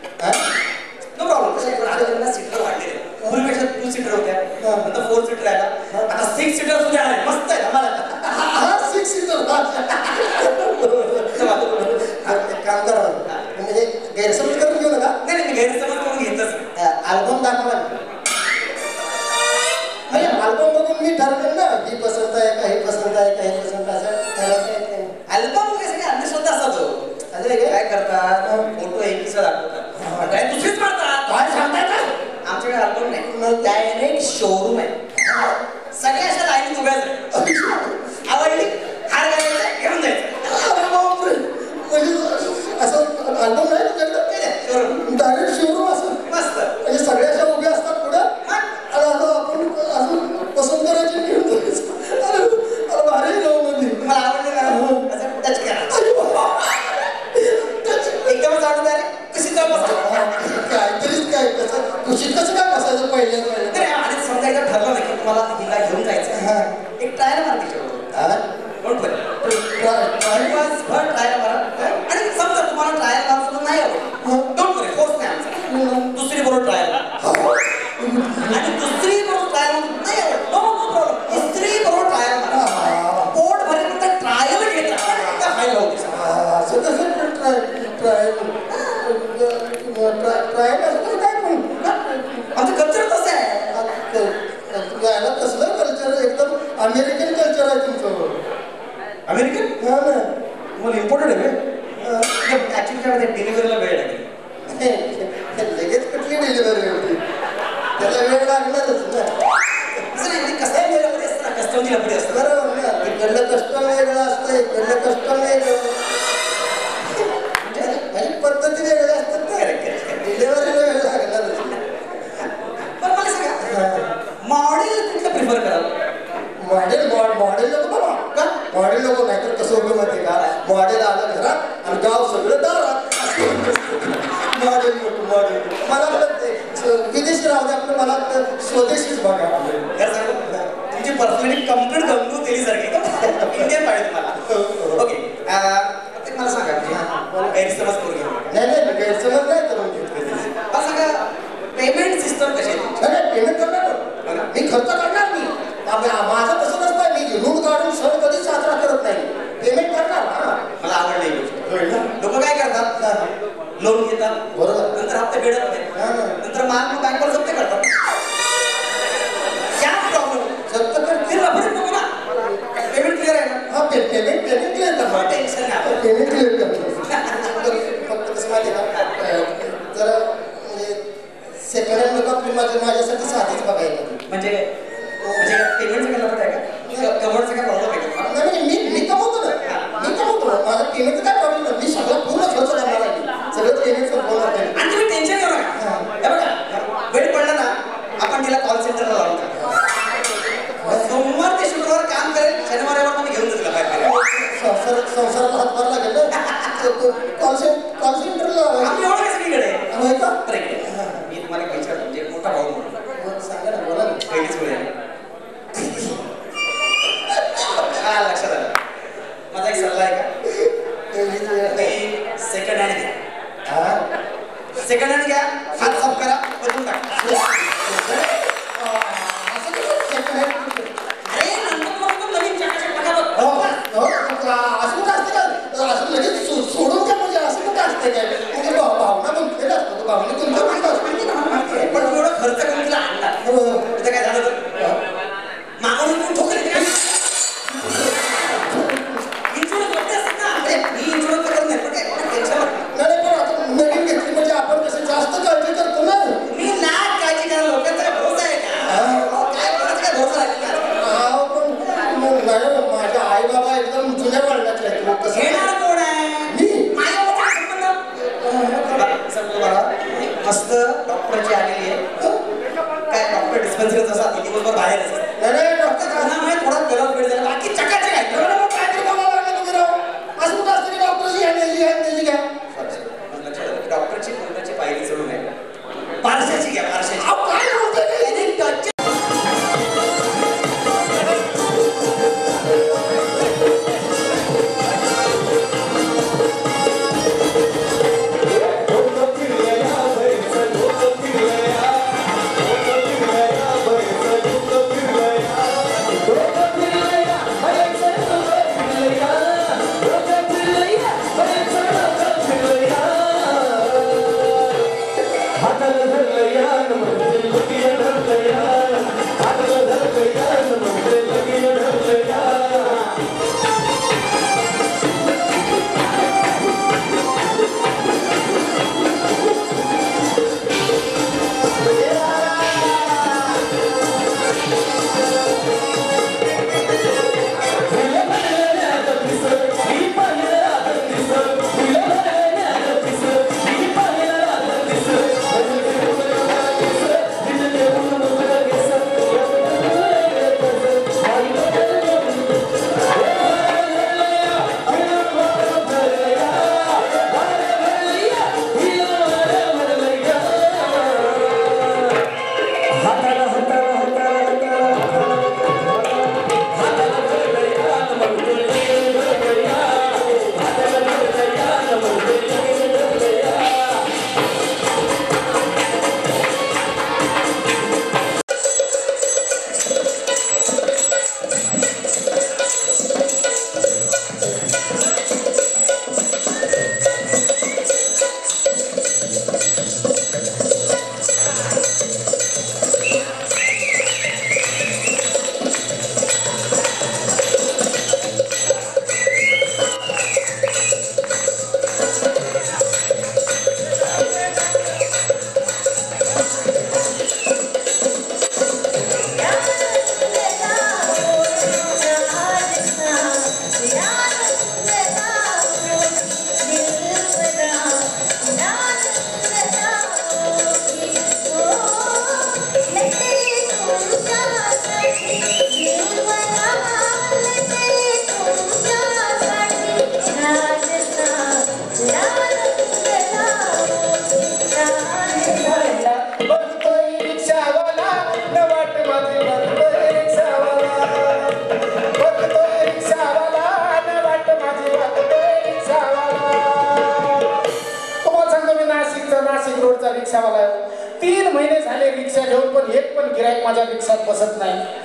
No problem. आता सीटर वाढले, पूर्वीपेक्षा 2 सीटर होत्या, नंतर 4 सीटर आला, आता 6 सीटर सुद्धा आहे. मस्त आहे आम्हाला. हा 6 सीटर. काम करा म्हणजे गैरसमज करून घेऊ नका. नाही नाही, गैरसमज करून घेतच. अल्बम दाखवा. म्हणजे अल्बम बघून मी ठरवेन ना ही पसंत आहे, काही पसंत आहे, काही पसंत असं. अल्बम वगैरे सगळे अंधश्रद्धा असतात. काय करतात, फोटो एकीचा दाखवतात, काय दुसरीच मारतात. काय सांगताय का? आमच्याकडे अल्बम नाही, डायरेक्ट शोरूम आहे. सगळ्या अशा लाईन उभ्याच आहे. आवडली हार घालायचं, घेऊन जायचं. असं अल्बम नाही तुझ्याकडे? डायरेक्ट शोरूम असं मस्त. म्हणजे सगळ्या अशा उभ्या असतात पुढे आणि आपण असं पसंत करायची घेऊन जायचं. भारी राहू मध्ये मला आवडले का असं टच करा. एकदमच आवडत आहे. कशी जाऊ काहीतरीच काय कसं खुशीत कसं काय बसायचं पहिल्यांदा. आणि समजा एकदा ठरलं नाही की तुम्हाला हिला घेऊन जायचं, एक ट्रायल मार तिच्याबरोबर. ट्रायल मारा. आणि समजा तुम्हाला ट्रायल मारून नाही आवडत, डोंट वरी, फोर्स नाही आमचा. दुसरी बरोबर ट्रायल आणि दुसरी बरोबर ट्रायल नाही आवडत, नो नो प्रॉब्लेम. तिसरी बरोबर ट्रायल मारा. पोट भरेपर्यंत ट्रायल घेतला त्या फाईल होती. असं कसं ट्रायल असं कसं काय पण आमचं कल्चर तसं आहे. गायला कसलं कल्चर? एकदम अमेरिकन कल्चर आहे तुमचं. अमेरिकन? हा ना. मला इम्पॉर्टंट आहे. ऍक्च्युली त्यामध्ये डिलिव्हरीला वेळ लागेल. लगेच कुठली डिलिव्हरी होती? त्याला वेळ लागणारच ना. असं नाही, कसं वेळामध्ये असतं ना, कस्टमची लपडी असतं. बरोबर ना. तिकडलं कस्टम वेगळं असतं, इकडलं कस्टम वेगळं. म्हणजे पद्धती वेगळ्या असतात ना. डिलिव्हरीला वेळ लागणारच. पण मला सांगा, मॉडेल कुठलं प्रिफर कराल? मॉडेल नको बाबा. का मॉडेल नको? नाहीतर कसं होतं माहिती का, मॉडेल आलं घरात आणि गाव सगळं दारात. मॉडेल नको, मॉडेल नको. मला विदेशी राहू दे आपलं, मला स्वदेशीच बघा. तुमची पर्सनॅलिटी कम्प्लीट गंगू तेलीसारखी इंडियन पाहिजे तुम्हाला. ओके, मला सांगा गैरसमज करून घ्या. नाही गैरसमज नाही करून घेत. मला सांगा पेमेंट सिस्टम कशी आहे? पेमेंट करणार मी, खर्च करणार मी. माझं तसं नसतं, मी ऋण काढून सण कधी साजरा करत नाही. पेमेंट करणार. मला आवडली ही गोष्ट. लोक काय करतात, लोन घेतात, बरोबर, नंतर हप्ते फेडत नाही, नंतर माल बँकवर जप्त करतात. क्या प्रॉब्लेम? जप्त करते नको ना. पेमेंट क्लिअर आहे ना? हा पेमेंट क्लिअर करणार. टेन्शन नाही. पेमेंट क्लिअर करतो. फक्त कसं माहिती का, जरा म्हणजे सेकंड हँड लोक माझ्यासाठी साधीच बघायला. म्हणजे पेमेंटचं काय लपट आहे का? कमवण्याचा काय प्रॉब्लेम आहे का? नाही मी कमवतो ना. मी कमवतो. माझा पेमेंटचा काय प्रॉब्लेम नाही. मी सगळं पूर्ण खर्च करणार आहे. सगळं पेमेंट संपवणार नाही. आणि तुम्ही टेन्शन घेऊ नका. हे बघा, वेळ पडला ना, आपण तिला कॉल सेंटरला लावून टाकू. सोमवार ते शुक्रवार काम करेल, शनिवार रविवार तुम्ही घेऊन जातील बाहेर. संसाराला हातभार लागेल ना. कॉल सेंटरला आम्ही एवढं सगळीकडे होय का? मी तुम्हाला एक विचारतो, म्हणजे मोठा भाऊ म्हणून सांगा ना, बोला ना. पहिलीच वेळ आहे. मस्त डॉक्टरची आलेली आहे. काय डॉक्टर डिस्पेन्सरीच असा दिवसभर बाहेर असतात. अरे डॉक्टर कानामुळे थोडा गलत वेळ झाला, बाकी चकाचक आहे. डॉक्टरची कोणत्याची पायरी चढून आहे. पारशाची घ्या, पारशाची. रिक्षावाला 3 महिने झाले रिक्षा घेऊन, पण एक पण गिराईक माझ्या रिक्षात बसत नाही.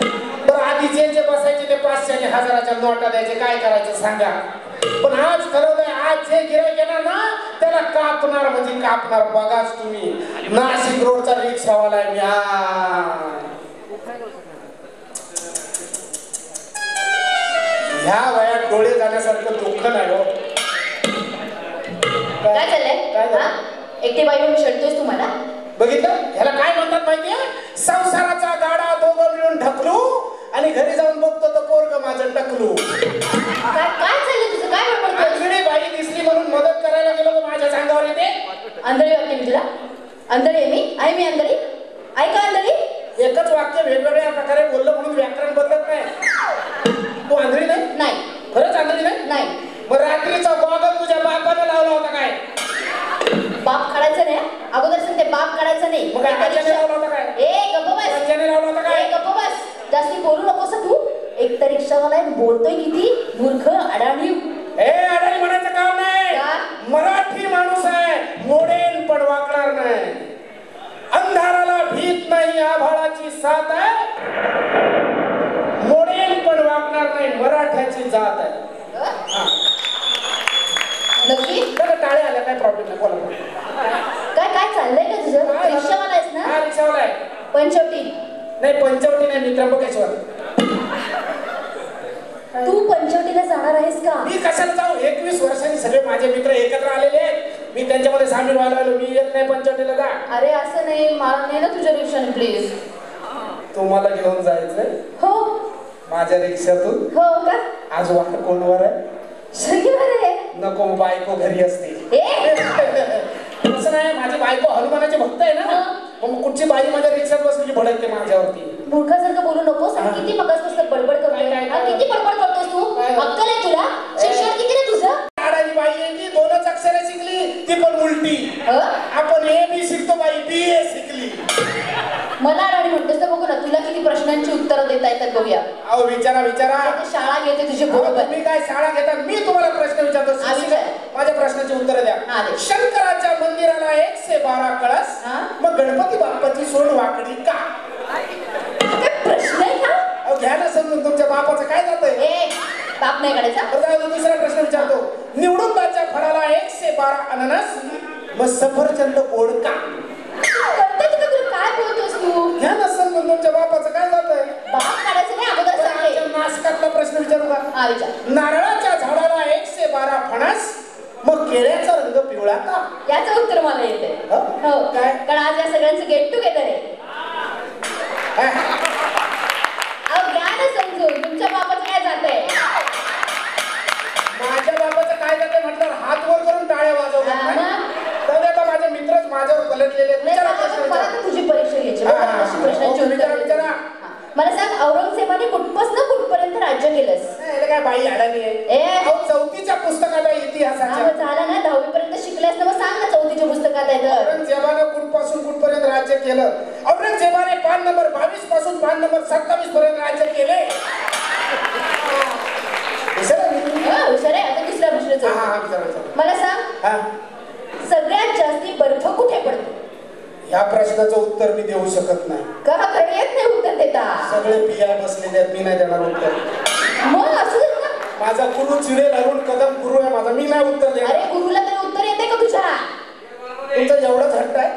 तर आधी जे बसायचे ते 500 आणि 1000च्या नोटा द्यायचे, काय करायचं सांगा. पण आज ठरवलंय, आज जे गिराईक येणार ना त्याला कापणार म्हणजे कापणार. बघाच तुम्ही, नाशिक रोडचा रिक्षावाला आहे मी. ह्या वयात डोळे जाण्यासारखं दुःख नाही हो. काय चाललंय? एकटी बाई म्हणून छळतोयस तुम्हाला? बघितलं, ह्याला काय म्हणतात माहितीये? संसाराचा गाडा दोघं मिळून ढकलू आणि घरी जाऊन बघतो तर पोरग माझं टकलू. काय चाललंय तुझं? काय बडबडतोय? अंधळी बाई दिसली म्हणून मदत करायला गेलो तर माझ्या अंगावर येते. अंधळी वाटते मी तुला? अंधळी आहे मी अंधळी? ऐका अंधळी, एकच वाक्य वेगवेगळ्या प्रकारे बोललं म्हणून व्याकरण बदलत नाही. तू आंधळी नाही? नाही. खरंच आंधळी नाही? नाही. मग रात्रीचा गॉगल तुझ्या बापाने लावला होता काय? बाप काढायचं नाही. अगोदर सांगते, बाप काढायचं नाही. मग आज्याने लावला होता काय? ए गप्प बस. आज्याने लावला होता काय? ए गप्प बस. जास्ती बोलू नकोस तू. एक तर रिक्षावाला आहे, बोलतोय किती मूर्ख अडाणी. ए अडाणी म्हणायचं काम नाही. मराठी माणूस आहे, मोडेन पण वाकणार नाही. अंधाराला भीत नाही, आभाळाची साथ आहे. मोडेन पण वाकणार नाही, मराठ्याची जात आहे. नक्की? त्याला टाळे आल्या, काय प्रॉब्लेम नाही, बोला. काय चाललंय का तुझं? रिक्षावाला आहेस ना? हा रिक्षावाला आहे. पंचवटी नाही, पंचवटी नाही, मी त्र्यंबकेश्वर. तू पंचवटीला जाणार आहेस का? मी कशाला जाऊ? 21 वर्षांनी सगळे माझे मित्र एकत्र आलेले आहेत, मी त्यांच्यामध्ये सामील व्हायला आलो. मी येत नाही पंचवटीला. जा. अरे असं नाही, मला नाही ना तुझ्या रिक्षाने प्लीज. तुम्हाला घेऊन जायचंय? हो. माझ्या रिक्षातून? हो का? आज वाट कोणवर आहे? शनिवार आहे. नको, बायको घरी असते. तसं नाही, माझी बायको हनुमानाची भक्त आहे ना, मग कुठची बाई माझ्या रिक्षात बसली भडकते माझ्यावरती. मूर्खासारखं बोलू नकोस. आणि किती मगासपासून बडबड करतोय. किती बडबड करतोस तू? अक्कल आहे तुला? शिक्षण किती रे तुझं? आडाची बाई आहे ती, 2च अक्षरे शिकली, ती पण उलटी. आपण A-B शिकतो, बाई BA शिकली. मला राणी म्हणतोस तर बघू ना तुला किती प्रश्नांची उत्तरं देता येतात बघूया. अहो विचारा विचारा. शाळा घेते तुझी बरोबर. तुम्ही काय शाळा घेता? मी तुम्हाला प्रश्न विचारतो, माझ्या प्रश्नाची उत्तर द्या. शंकराच्या मंदिराला 112 कळस, मग गणपती बाप्पाची सोड वाकडी का? प्रश्न आहे का? अहो घ्या ना समजून, तुमच्या बापाचं काय जातंय? बाप नाही काढायचा. दुसरा प्रश्न विचारतो. निवडुंगाच्या फळाला 112 अननस, मग सफरचंद गोड का? काय बोलतोस तू? घ्या ना समजून, तुमच्या बापाचं काय जातंय? बाप काढायचं नाही, अगोदर सांगते. नाशकातला प्रश्न विचारू का? हा विचार. नारळाच्या झाडाला 112 फणस, मग केळ्याचा रंग पिवळा का? याचं उत्तर मला येते. हो काय? कारण आज या सगळ्यांचं गेट टुगेदर आहे. अहो घ्या ना समजून, तुमच्या बापाचं काय जातंय? माझ्या बाबाचं काय जातंय म्हटलं हात वर करून टाळ्या वाजवतात. आता माझे मित्रच माझ्यावर पलटलेले. तुझी परीक्षा घ्यायची. प्रश्नांची उत्तर मला सांग, औरंगजेबाने कुठपासून कुठपर्यंत राज्य केलंस? काय बाई अडाणी आहे. 4थीच्या पुस्तकात आहे इतिहासाच्या. झाला ना, 10वी पर्यंत शिकलास ना, मग सांग ना 4थीच्या पुस्तकात आहे तर. औरंगजेबाने कुठपासून कुठपर्यंत राज्य केलं? औरंगजेबाने पान नंबर 22 पासून पान नंबर 27 पर्यंत राज्य केले. हुशार आहे. आता दुसरा प्रश्न मला सांग, सगळ्यात जास्ती बर्फ कुठे पडतो? या प्रश्नाचं उत्तर मी देऊ शकत नाही. का? कारण येत नाही उत्तर देता. सगळे PI बसलेले आहेत, मी नाही देणार उत्तर. मग असं माझा गुरु चिडेल, अरुण कदम गुरु आहे माझा, मी नाही उत्तर देणार. अरे गुरुला तर उत्तर येते का तुझ्या? तुमचं एवढंच हट्ट आहे.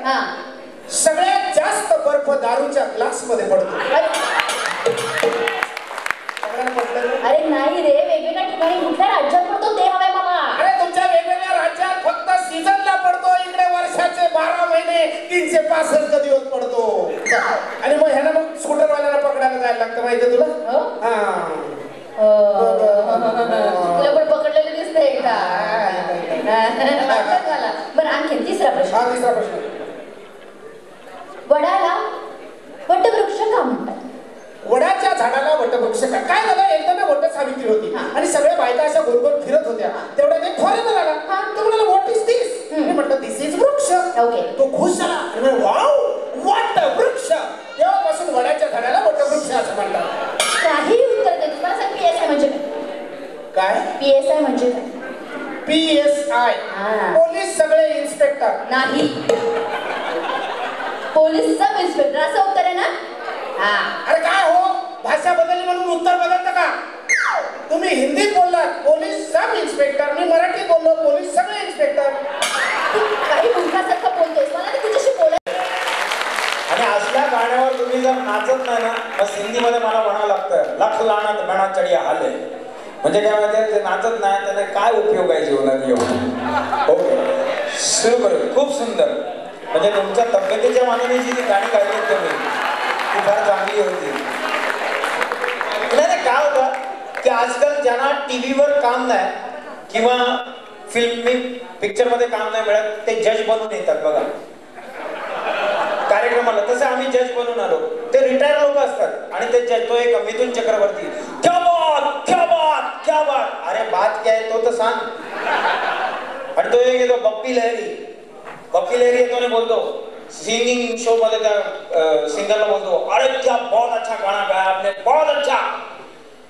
सगळ्यात जास्त बर्फ दारूच्या ग्लास मध्ये पडतो. अरे नाही रे, वेगवेगळ्या ठिकाणी कुठल्या राज्यात पडतो ते हवंय मला. अरे तुमच्या वेगवेगळ्या राज्यात फक्त सीझनला पडतो, इकडे वर्षाचे 12 महिने 365 दिवस पडतो. आणि मग ह्याला मग स्कूटरवाल्याला पकडायला जायला लागतं, माहितीये तुला? तुला पण पकडलेलं दिसतंय का? बरं आणखी तिसरा प्रश्न. तिसरा प्रश्न. वडाला वटवृक्ष का म्हणतात? वडाच्या झाडाला वटवृक्ष का? काय झालं, एकदा ना वट सावित्री होती आणि सगळ्या बायका अशा गोल फिरत होत्या. तेवढ्यात एक फॉरेनर आला. तो म्हणाला व्हॉट इज दिस? मी म्हटलं दिस इज वृक्ष. तो खुश झाला आणि वाव वटवृक्ष. तेव्हापासून वडाच्या झाडाला वटवृक्ष असं म्हणतात. काही उत्तर दे. तुम्हाला सांग PSI म्हणजे काय? PSI म्हणजे काय? PSI पोलीस सगळे इन्स्पेक्टर नाही, पोलीस सब इन्स्पेक्टर असं उत्तर आहे ना? अरे काय हो, भाषा बदलली म्हणून उत्तर बदलतं का? तुम्ही हिंदीत बोललात पोलीस सब इन्स्पेक्टर, मी मराठीत बोललो पोलीस सगळे इन्स्पेक्टर. काही मूर्खासारखं बोलतोस, मला तर तुझ्याशी बोलायचं. आणि असल्या गाण्यावर तुम्ही जर नाचत नाही ना, बस हिंदीमध्ये मला म्हणावं लागतं लख लाणत बना चढिया हाले. म्हणजे काय माहिती, नाचत नाही त्याने काय उपयोग आहे जीवनात येऊन. ओके, सुरू करू. खूप सुंदर. म्हणजे तुमच्या तब्येतीच्या मानाने जी गाणी गायली तुम्ही ती फार चांगली होती. नाही काय होतं की आजकाल ज्यांना टीव्हीवर काम नाही किंवा फिल्मी पिक्चरमध्ये काम नाही मिळत, ते जज बनून येतात बघा कार्यक्रमाला. तसे आम्ही जज बनून आलो. ते रिटायर लोक असतात आणि ते जज, तो एक मिथुन चक्रवर्ती, क्या बात क्या बात क्या बात. अरे बात क्या है तो तर सांग. आणि तो एक येतो बप्पी लहरी. बप्पी लहरी येतो आणि बोलतो सिंगिंग शो मध्ये त्या सिंगरला बोलतो, अरे क्या बहुत अच्छा गाना गाया आपने, बहुत अच्छा.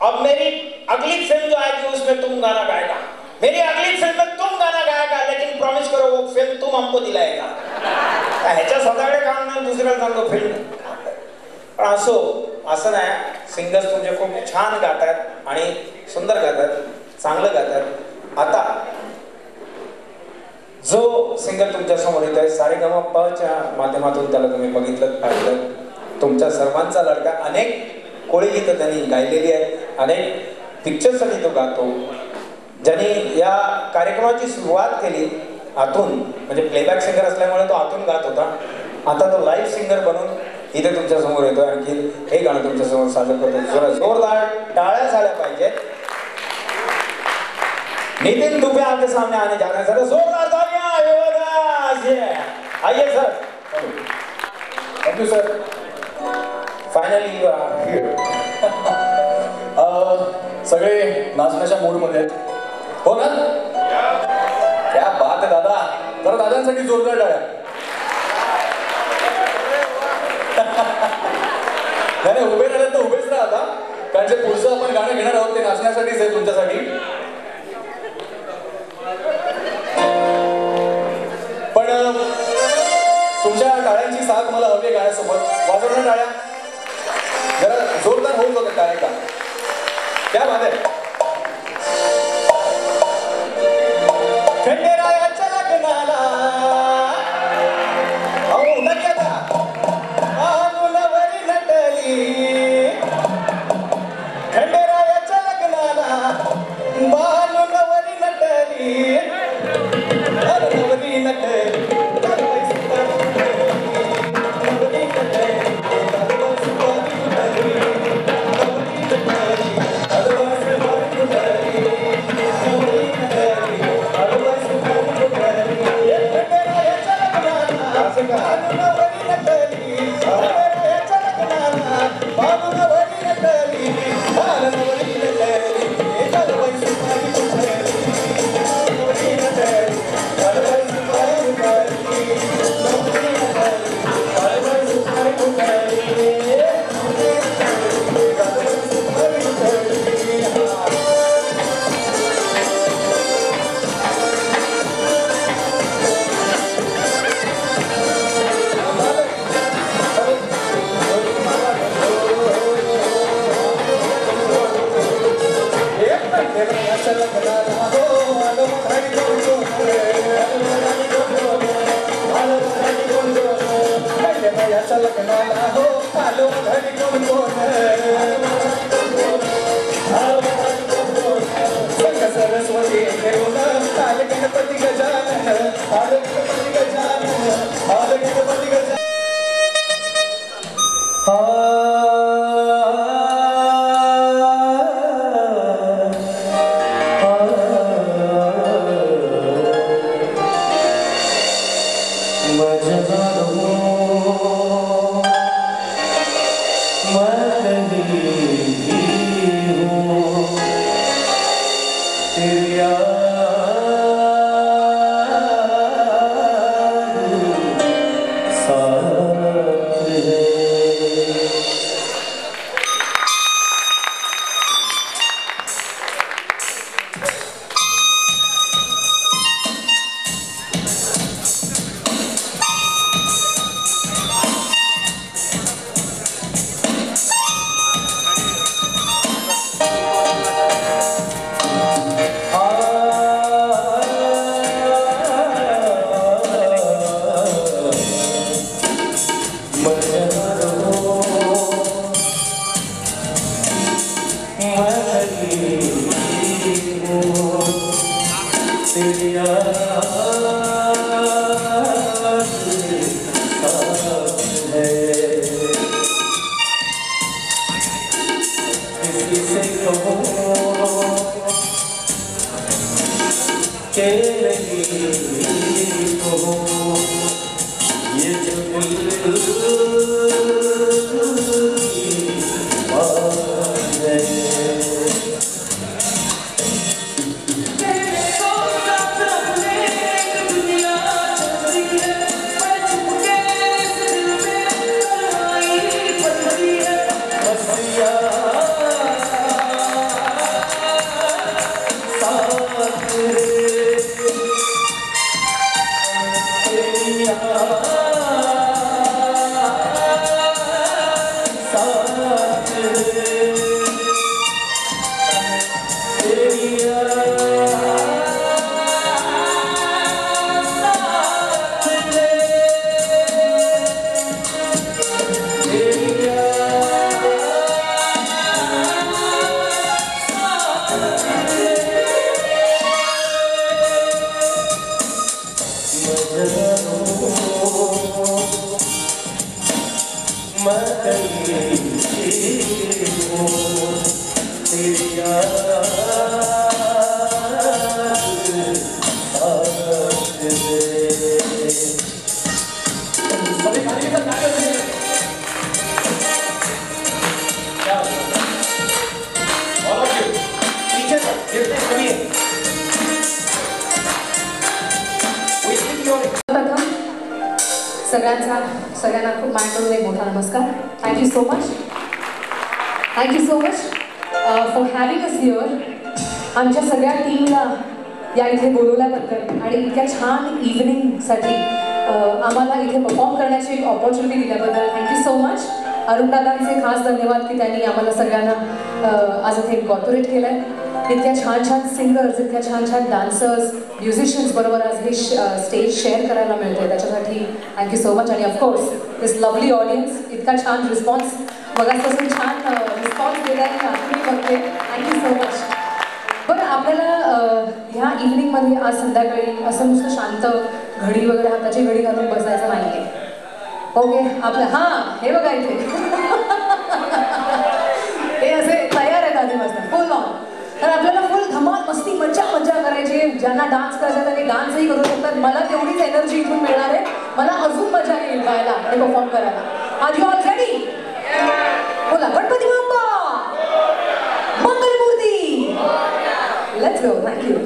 अब मेरी अगली फिल्म जो आएगी उसमें तुम गाना गाएगा. मेरी अगली फिल्म में तुम गाना गाएगा, लेकिन प्रॉमिस करो वो फिल्म तुम हमको दिलाएगा. ह्याच्या स्वतःकडे काम नाही, दुसऱ्याला सांगतो फिल्म. पण असं नाही. सिंगर्स तुमचे खूप छान गातात आणि सुंदर गातात, चांगलं गातात. आता जो सिंगर तुमच्या समोर येतोय, सारेगमपच्या माध्यमातून त्याला तुम्ही बघितलं पाहिलं. तुमच्या सर्वांचा लडका. अनेक कोळी गीतं त्यांनी गायलेली आहेत, अनेक पिक्चरसाठी तो गातो. ज्यांनी या कार्यक्रमाची सुरुवात केली आतून, म्हणजे प्लेबॅक सिंगर असल्यामुळे तो आतून गात होता. आता तो लाईव्ह सिंगर बनून इथे तुमच्या समोर येतोय. आणखी हे गाणं तुमच्या समोर सादर करतो. जोरदार टाळ्या झाल्या पाहिजेत. नितिन दुबे आपके सामने आने जा रहे हैं. जोरदार तालियां. आइए sir. Thank you sir. Finally you are here. सगळे नाचण्याच्या मूडमध्ये आहेत. हो ना? क्या बात आहे दादा. जरा दादांसाठी जोरदार टाळ्या. नाही उभे राहिले तर उभेच राहा आता, कारण जे पुढचं आपण गाणं घेणार आहोत ते नाचण्यासाठीच आहे तुमच्यासाठी. पण तुमच्या टाळ्यांची साथ मला हवी आहे गाण्यासोबत. वाजवणार टाळ्या जरा जोरदार होऊन बघा टाळ्या का. क्या बात आहे. खंडेरायाच्या लग्नाला अहो नक्की आता मुलावरी नटली. खंडेरायाच्या लग्नाला बालुनवरी नटली. नवरी नटली. तेरी याद सगळ्यांना खूप माझ्याकडून एक मोठा नमस्कार. Thank you so much for having us here. आमच्या सगळ्या टीमला या इथे बोलवल्याबद्दल आणि इतक्या छान इव्हनिंगसाठी आम्हाला इथे परफॉर्म करण्याची एक ऑपॉर्च्युनिटी दिल्याबद्दल थँक्यू सो मच. अरुणदादांचे खास धन्यवाद की त्यांनी आम्हाला सगळ्यांना आज इथे इन्कॉर्पोरेट केलं आहे. इतक्या छान छान सिंगर्स, इतक्या छान छान डान्सर्स, म्युझिशियन्स बरोबर आज हे स्टेज शेअर करायला मिळते त्याच्यासाठी थँक्यू सो मच. आणि ऑफकोर्स दिस लवली ऑडियन्स, इतका छान रिस्पॉन्स मगासपासून छान रिस्पॉन्स देत आहे तुम्ही बघते. Thank you so much. बरं, आपल्याला ह्या इव्हनिंगमध्ये आज संध्याकाळी असं नुसतं शांत घडी वगैरे हाताची घडी घालून बसायचं नाही आहे. ओके, आपलं हे बघा इथे हे असे तयार आहेत आधीपासून फुल ऑन. तर आपल्याला फुल धमाल मस्ती मज्जा करायची. ज्यांना डान्स करायचा त्यांनी डान्सही करू शकतात. मला तेवढीच एनर्जी इथून मिळणार आहे. मला अजून मजा येईल गायला आणि परफॉर्म करायला. Are you all ready? बोला Ganpati Bappa Mangalmurti. Let's go. Thank you.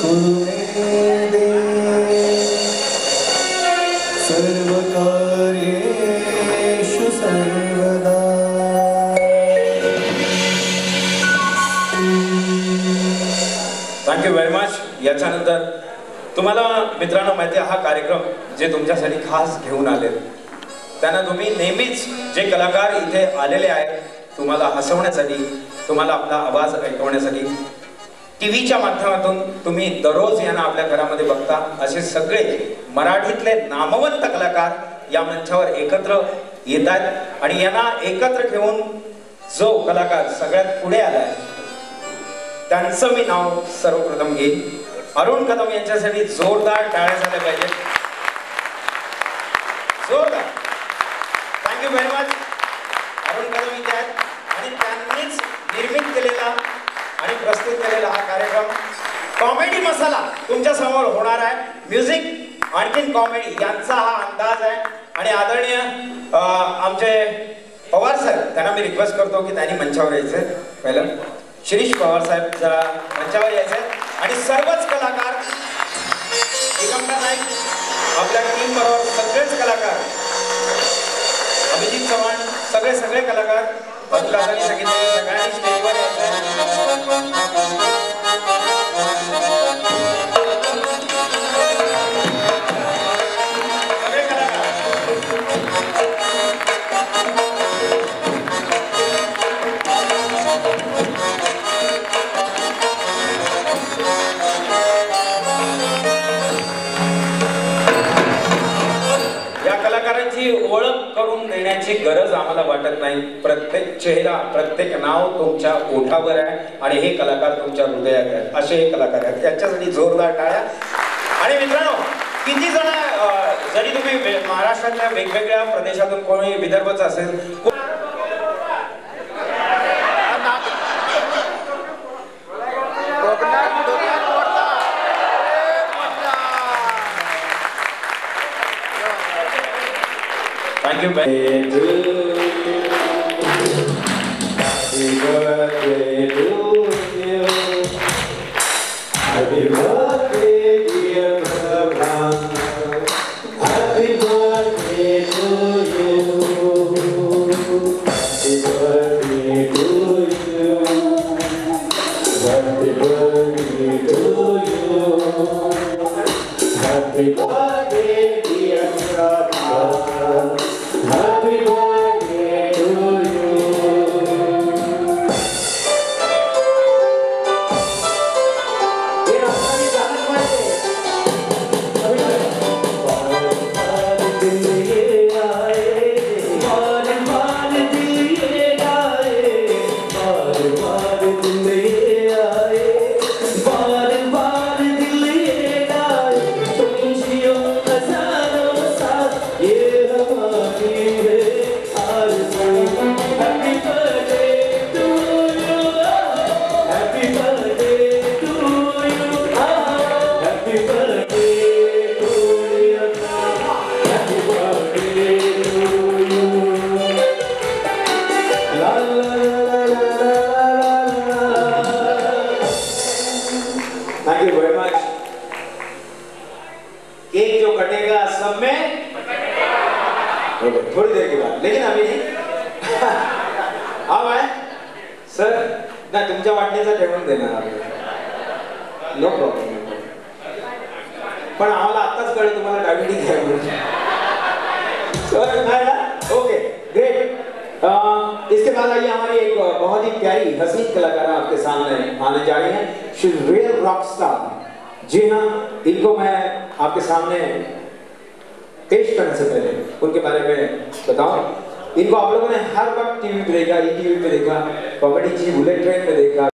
कुरुणे दे सर्वकार्येषु सर्वदा. Thank you very much. याच्यानंतर तुम्हाला मित्रांनो माहिती आहे, हा कार्यक्रम जे तुमच्यासाठी खास घेऊन आले त्यांना तुम्ही नेहमीच जे कलाकार इथे आलेले आहेत तुम्हाला हसवण्यासाठी, तुम्हाला आपला आवाज ऐकवण्यासाठी टीव्हीच्या माध्यमातून तुम्ही दररोज यांना आपल्या घरामध्ये बघता, असे सगळे मराठीतले नामवंत कलाकार या मंचावर एकत्र येत आहेत आणि यांना एकत्र घेऊन जो कलाकार सगळ्यात पुढे आलाय त्यांचं मी नाव सर्वप्रथम घेईन. अरुण कदम यांच्यासाठी जोरदार टाळ्या झाल्या पाहिजे. जोरदार. Thank you very much. Arun Kadam इथे आहेत आणि त्यांनीच निर्मित केलेला आणि प्रस्तुत केलेला हा कार्यक्रम कॉमेडी मसाला तुमच्या समोर होणार आहे. म्युझिक आणखीन कॉमेडी यांचा हा अंदाज आहे आणि आदरणीय आमचे पवार साहेब त्यांना मी रिक्वेस्ट करतो की त्यांनी मंचावर यायचं. पहिलं शिरीष पवार साहेब जरा मंचावर यायचे आणि सर्वच कलाकार दिगंबर नाईक आपल्या टीम बरोबर सगळेच कलाकार अभिजित चव्हाण सगळे कलाकार बदलासाठी सांगितले सगळ्यांनी स्टेजवर यायचं. सगळे कलाकार कलाकारांची ओळख करून देण्याची गरज आम्हाला वाटत नाही. प्रत्येक चेहरा प्रत्येक नाव तुमच्या ओठावर आहे आणि हे कलाकार तुमच्या हृदयात आहेत. असे हे कलाकार आहेत. याच्यासाठी जोरदार टाळ्या. आणि मित्रांनो किती जण जरी तुम्ही महाराष्ट्रातल्या वेगवेगळ्या प्रदेशातून कोणी विदर्भचा असेल Thank you. Happy birthday to you. Happy birthday, dear Prabha. Happy birthday to you. Happy birthday to you. Happy birthday to you. Happy birthday, dear Prabha. Happy birthday to you. ये हमारी जान पाए. बार दिन ये आए, बार दिन ये आए, बार दिन ये आए, बार दिन ये आए. तुम जियो हजारों साल ये हमारी है आरज़ू. Happy birthday to you. Happy birthday to you. Happy birthday to you. Happy birthday to you. La la la la la la. Thank you very much. Cake जो कटेगा सब में थोड़ी देर के बाद, लेकिन अभी नहीं. हाँ भाई सर नाही तुमच्या वाटणीचा ठेवून देणार आम्ही. No problem. पण आम्हाला आत्ताच कळलं तुम्हाला डायबिटीज आहे म्हणून. सर नाही ना. Okay great. इसके बाद आइए हमारी एक बहुत ही प्यारी हसीन कलाकार आपके सामने आने जा रही हैं. शी इज रियल रॉक स्टार. जी हाँ, इनको मैं आपके सामने पेश करने से पहले उनके बारे में बताऊं. इनको आप लोगों ने हर वक्त टीवी पे देखा, ईटीवी पे देखा, कॉमेडी जी बुलेट ट्रेन पे देखा.